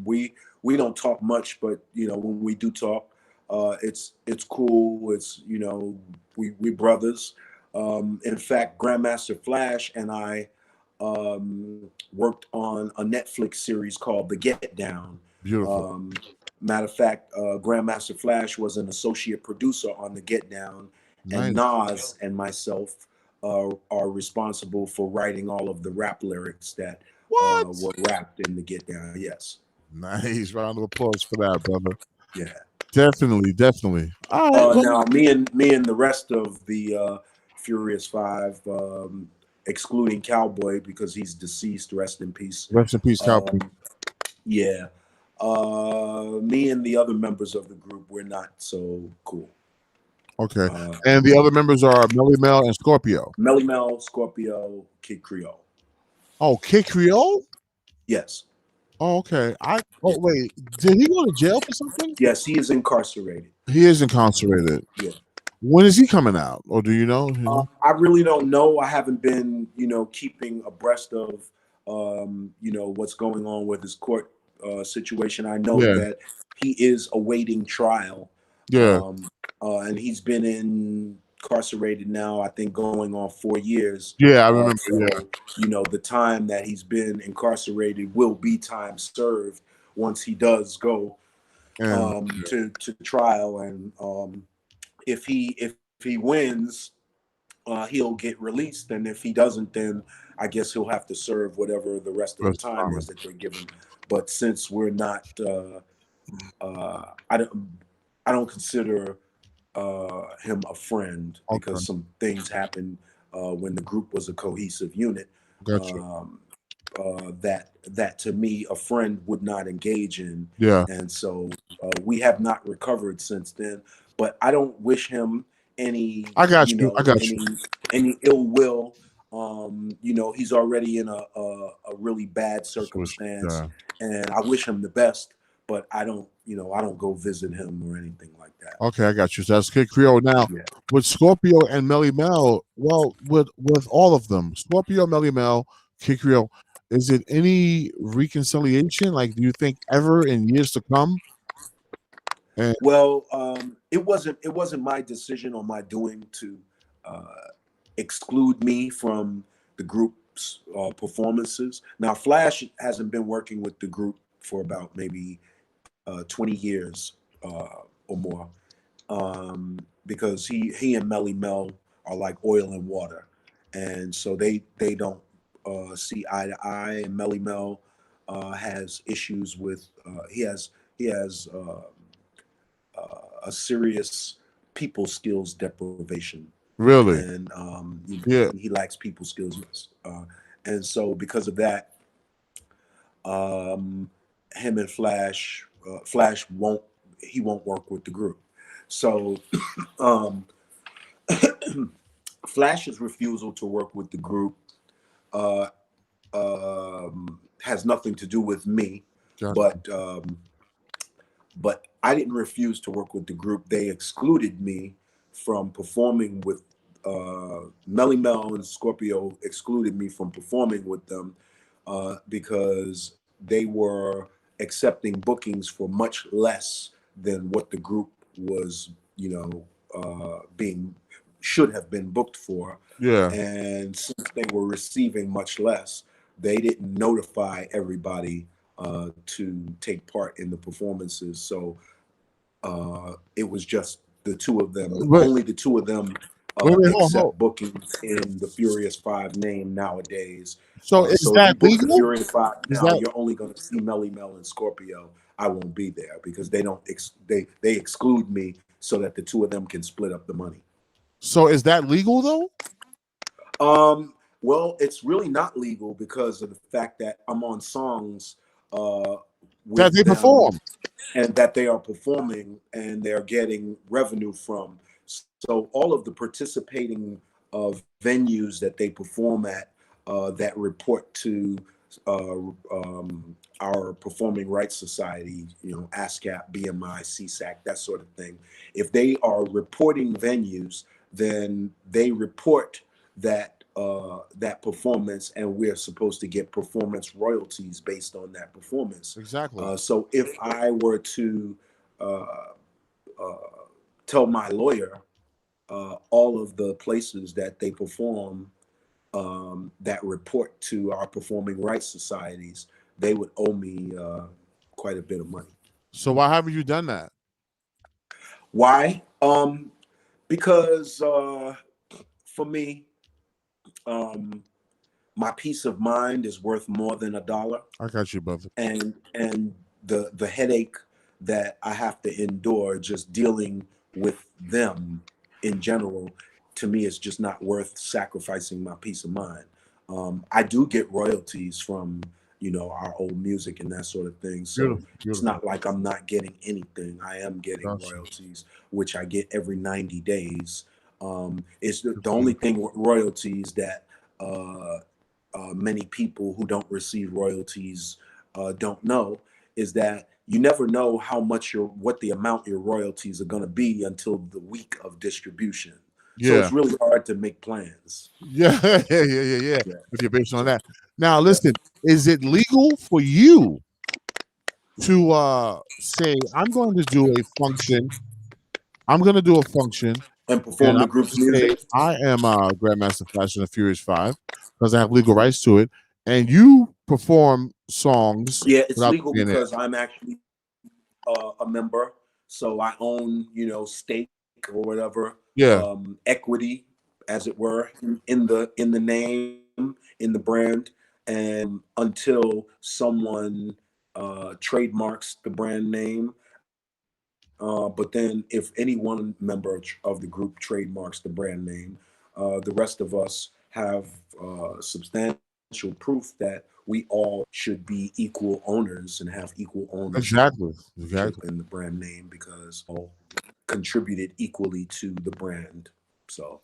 Speaker 3: We don't talk much, but when we do talk, it's cool. It's we brothers. In fact, Grandmaster Flash and I worked on a Netflix series called The Get Down.
Speaker 2: Beautiful.
Speaker 3: Matter of fact, Grandmaster Flash was an associate producer on The Get Down, and Nas and myself are responsible for writing all of the rap lyrics that were rapped in The Get Down. Yes.
Speaker 2: Nice. Round of applause for that, brother.
Speaker 3: Yeah.
Speaker 2: Definitely. All right.
Speaker 3: Now, me and the rest of the Furious 5, excluding Cowboy because he's deceased. Rest in peace.
Speaker 2: Rest in peace, Cowboy.
Speaker 3: Yeah. Me and the other members of the group, we're not so cool.
Speaker 2: Okay. And the other members are Melly Mel and Scorpio.
Speaker 3: Melly Mel, Scorpio, Kid Creole.
Speaker 2: Oh, Kid Creole?
Speaker 3: Yes.
Speaker 2: Oh, okay. Wait. Did he go to jail for something?
Speaker 3: Yes, he is incarcerated.
Speaker 2: He is incarcerated.
Speaker 3: Yeah.
Speaker 2: When is he coming out? Or do you know?
Speaker 3: I really don't know. I haven't been, keeping abreast of, what's going on with his court situation. I know that he is awaiting trial.
Speaker 2: Yeah.
Speaker 3: And he's been incarcerated now, I think, going on 4 years.
Speaker 2: Yeah, I remember.
Speaker 3: The time that he's been incarcerated will be time served once he does go to trial. And if he wins, he'll get released. And if he doesn't, then I guess he'll have to serve whatever the rest of the time is that they give him. But since we're not, I don't consider him a friend because some things happened when the group was a cohesive unit.
Speaker 2: Gotcha.
Speaker 3: That to me a friend would not engage in.
Speaker 2: Yeah.
Speaker 3: And so we have not recovered since then. But I don't wish him any.
Speaker 2: I got you.
Speaker 3: Any ill will. He's already in a really bad circumstance, and I wish him the best. but I don't go visit him or anything like that.
Speaker 2: Okay, I got you. So that's Kid Creole. Now,
Speaker 3: Yeah.
Speaker 2: with Scorpio and Melly Mel, well, with all of them, Scorpio, Melly Mel, Kid Creole, is it any reconciliation? Like, do you think ever in years to come? And
Speaker 3: Well, it wasn't my decision or my doing to exclude me from the group's performances. Now, Flash hasn't been working with the group for about maybe 20 years or more, because he and Melly Mel are like oil and water, and so they don't see eye to eye. And Melly Mel has issues with he has a serious people skills deprivation,
Speaker 2: really,
Speaker 3: and
Speaker 2: yeah,
Speaker 3: he lacks people skills, and so because of that, him and Flash won't work with the group. So Flash's refusal to work with the group uh, has nothing to do with me,
Speaker 2: gotcha.
Speaker 3: but I didn't refuse to work with the group. They excluded me from performing with Melly Mel and Scorpio excluded me from performing with them because they were accepting bookings for much less than what the group was, being should have been booked for.
Speaker 2: Yeah.
Speaker 3: And since they were receiving much less, they didn't notify everybody to take part in the performances. So it was just the two of them. Only the two of them accept bookings in the Furious Five name nowadays.
Speaker 2: So is
Speaker 3: so
Speaker 2: that
Speaker 3: if you book
Speaker 2: legal?
Speaker 3: the Furious Five now, you're only going to see Melly Mel and Scorpio. I won't be there because they don't. They exclude me so that the two of them can split up the money.
Speaker 2: So is that legal though?
Speaker 3: Well, it's really not legal because of the fact that I'm on songs
Speaker 2: that they perform
Speaker 3: and that they are performing and they're getting revenue from. So all of the participating venues that they perform at that report to our Performing Rights Society, ASCAP, BMI, CSAC, that sort of thing. If they are reporting venues, then they report that that performance, and we're supposed to get performance royalties based on that performance.
Speaker 2: Exactly.
Speaker 3: So if I were to tell my lawyer all of the places that they perform that report to our Performing Rights Societies, they would owe me quite a bit of money.
Speaker 2: So why haven't you done that?
Speaker 3: Why? Because for me, my peace of mind is worth more than $1.
Speaker 2: I got you, brother.
Speaker 3: And the headache that I have to endure just dealing with them in general, to me, is just not worth sacrificing my peace of mind. I do get royalties from our old music and that sort of thing. So
Speaker 2: Beautiful.
Speaker 3: It's not like I'm not getting anything. I am getting royalties, which I get every 90 days. It's the only thing with royalties that many people who don't receive royalties don't know is that you never know what the amount your royalties are going to be until the week of distribution.
Speaker 2: Yeah.
Speaker 3: So it's really hard to make plans.
Speaker 2: Yeah. If you're based on that. Now, listen, is it legal for you to say, I'm going to do a function? I'm going to do a function
Speaker 3: and perform the group's music.
Speaker 2: I am Grandmaster Flash and the Furious Five because I have legal rights to it, and you perform songs.
Speaker 3: Yeah, it's legal because I'm actually a member, so I own, stake or whatever.
Speaker 2: Yeah,
Speaker 3: equity, as it were, in the name, in the brand, and until someone trademarks the brand name. But then if any one member of the group trademarks the brand name, the rest of us have substantial proof that we all should be equal owners and have equal ownership
Speaker 2: exactly
Speaker 3: in the brand name because all contributed equally to the brand. So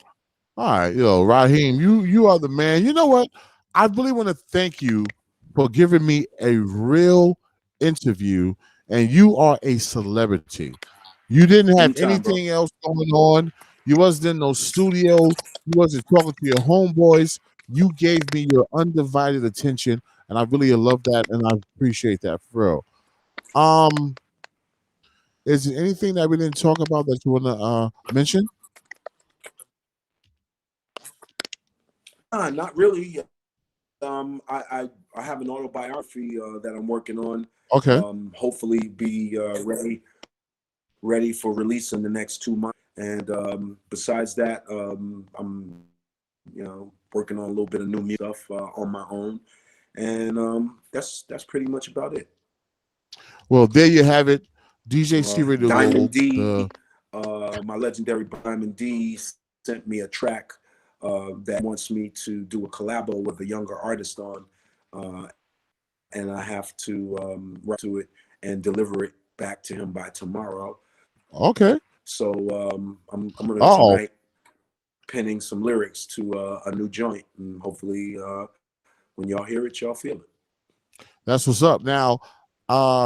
Speaker 2: all right, Rahim, you are the man. You know what? I really want to thank you for giving me a real interview and you are a celebrity. You didn't have anything else going on. You wasn't in no studio. You wasn't talking to your homeboys. You gave me your undivided attention, and I really love that, and I appreciate that for real. Is there anything that we didn't talk about that you want to mention?
Speaker 3: Not really. I have an autobiography that I'm working on.
Speaker 2: Okay.
Speaker 3: Hopefully be ready for release in the next 2 months. And besides that, I'm working on a little bit of new music stuff on my own, and that's pretty much about it.
Speaker 2: Well, there you have it. DJCRadio
Speaker 3: Diamond D, my legendary Diamond D sent me a track that wants me to do a collabo with a younger artist on, and I have to write to it and deliver it back to him by tomorrow.
Speaker 2: Okay.
Speaker 3: So I'm gonna tonight penning some lyrics to a new joint, and hopefully when y'all hear it, y'all feel it.
Speaker 2: That's what's up. Now,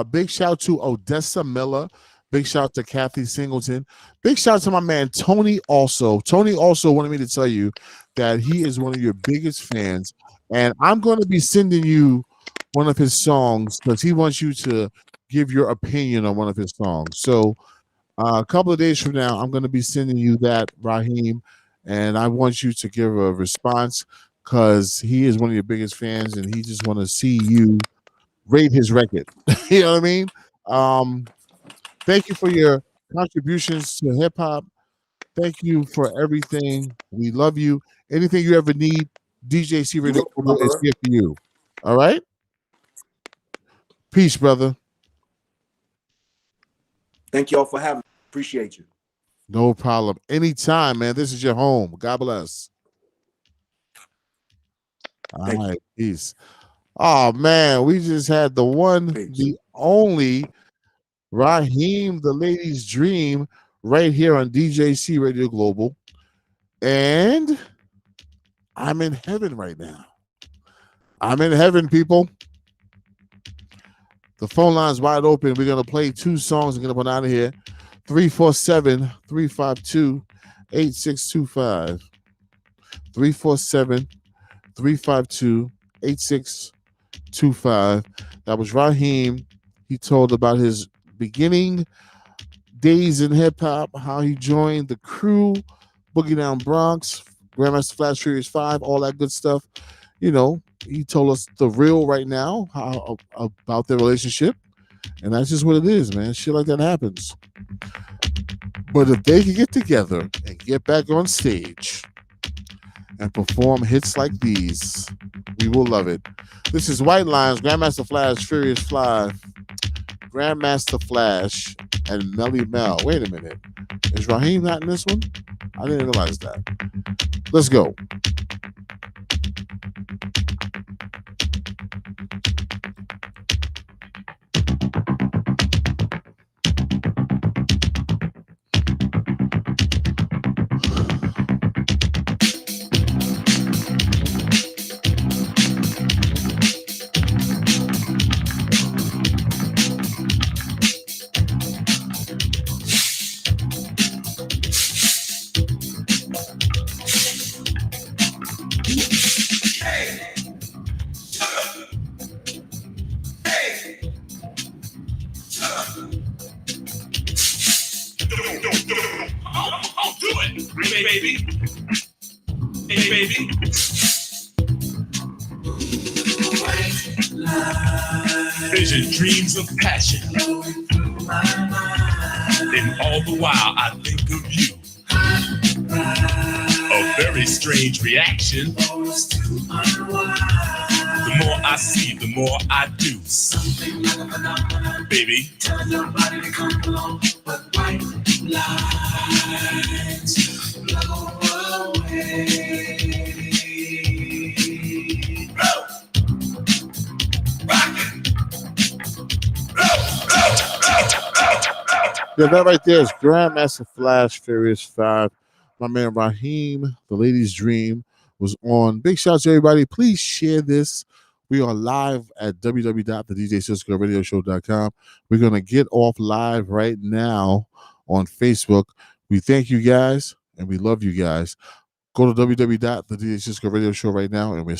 Speaker 2: big shout to Odessa Miller. Big shout to Kathy Singleton. Big shout to my man Tony also. Tony also wanted me to tell you that he is one of your biggest fans, and I'm going to be sending you one of his songs because he wants you to give your opinion on one of his songs. So a couple of days from now, I'm going to be sending you that, Rahim, and I want you to give a response because he is one of your biggest fans, and he just want to see you rate his record. You know what I mean? Thank you for your contributions to hip hop. Thank you for everything. We love you. Anything you ever need, DJCRadio is here for you. All right? Peace, brother.
Speaker 3: Thank y'all for having me. Appreciate you.
Speaker 2: No problem. Anytime, man. This is your home. God bless. All right. Peace. Oh, man. We just had the one, the only Rahim, the ladies' dream, right here on DJCRadio Global. And I'm in heaven right now. I'm in heaven, people. The phone line's wide open. We're going to play 2 songs and get up and out of here. 347-352-8625. 347-352-8625. That was Rahim. He told about his beginning days in hip-hop, how he joined the crew, Boogie Down Bronx, Grandmaster Flash Furious 5, all that good stuff. You know, he told us the real right now about their relationship, and that's just what it is, man. Shit like that happens. But if they can get together and get back on stage and perform hits like these, we will love it. This is White Lines, Grandmaster Flash Furious 5, Grandmaster Flash, and Melly Mel. Wait a minute. Is Rahim not in this one? I didn't realize that. Let's go.
Speaker 4: Vision, dreams of passion. And all the while I think of you. A very strange reaction. The more I see, the more I do. Something like a phenomenon. Baby. Telling your body to come along, but white lines blow away.
Speaker 2: Yeah, that right there is Grandmaster Flash Furious 5. My man Rahim, the ladies' dream, was on. Big shout out to everybody. Please share this We are live at www.thedjciscoradioshow.com. We're going to get off live right now on Facebook. We thank you guys and we love you guys. Go to www.thedjciscoradioshow right now, and we're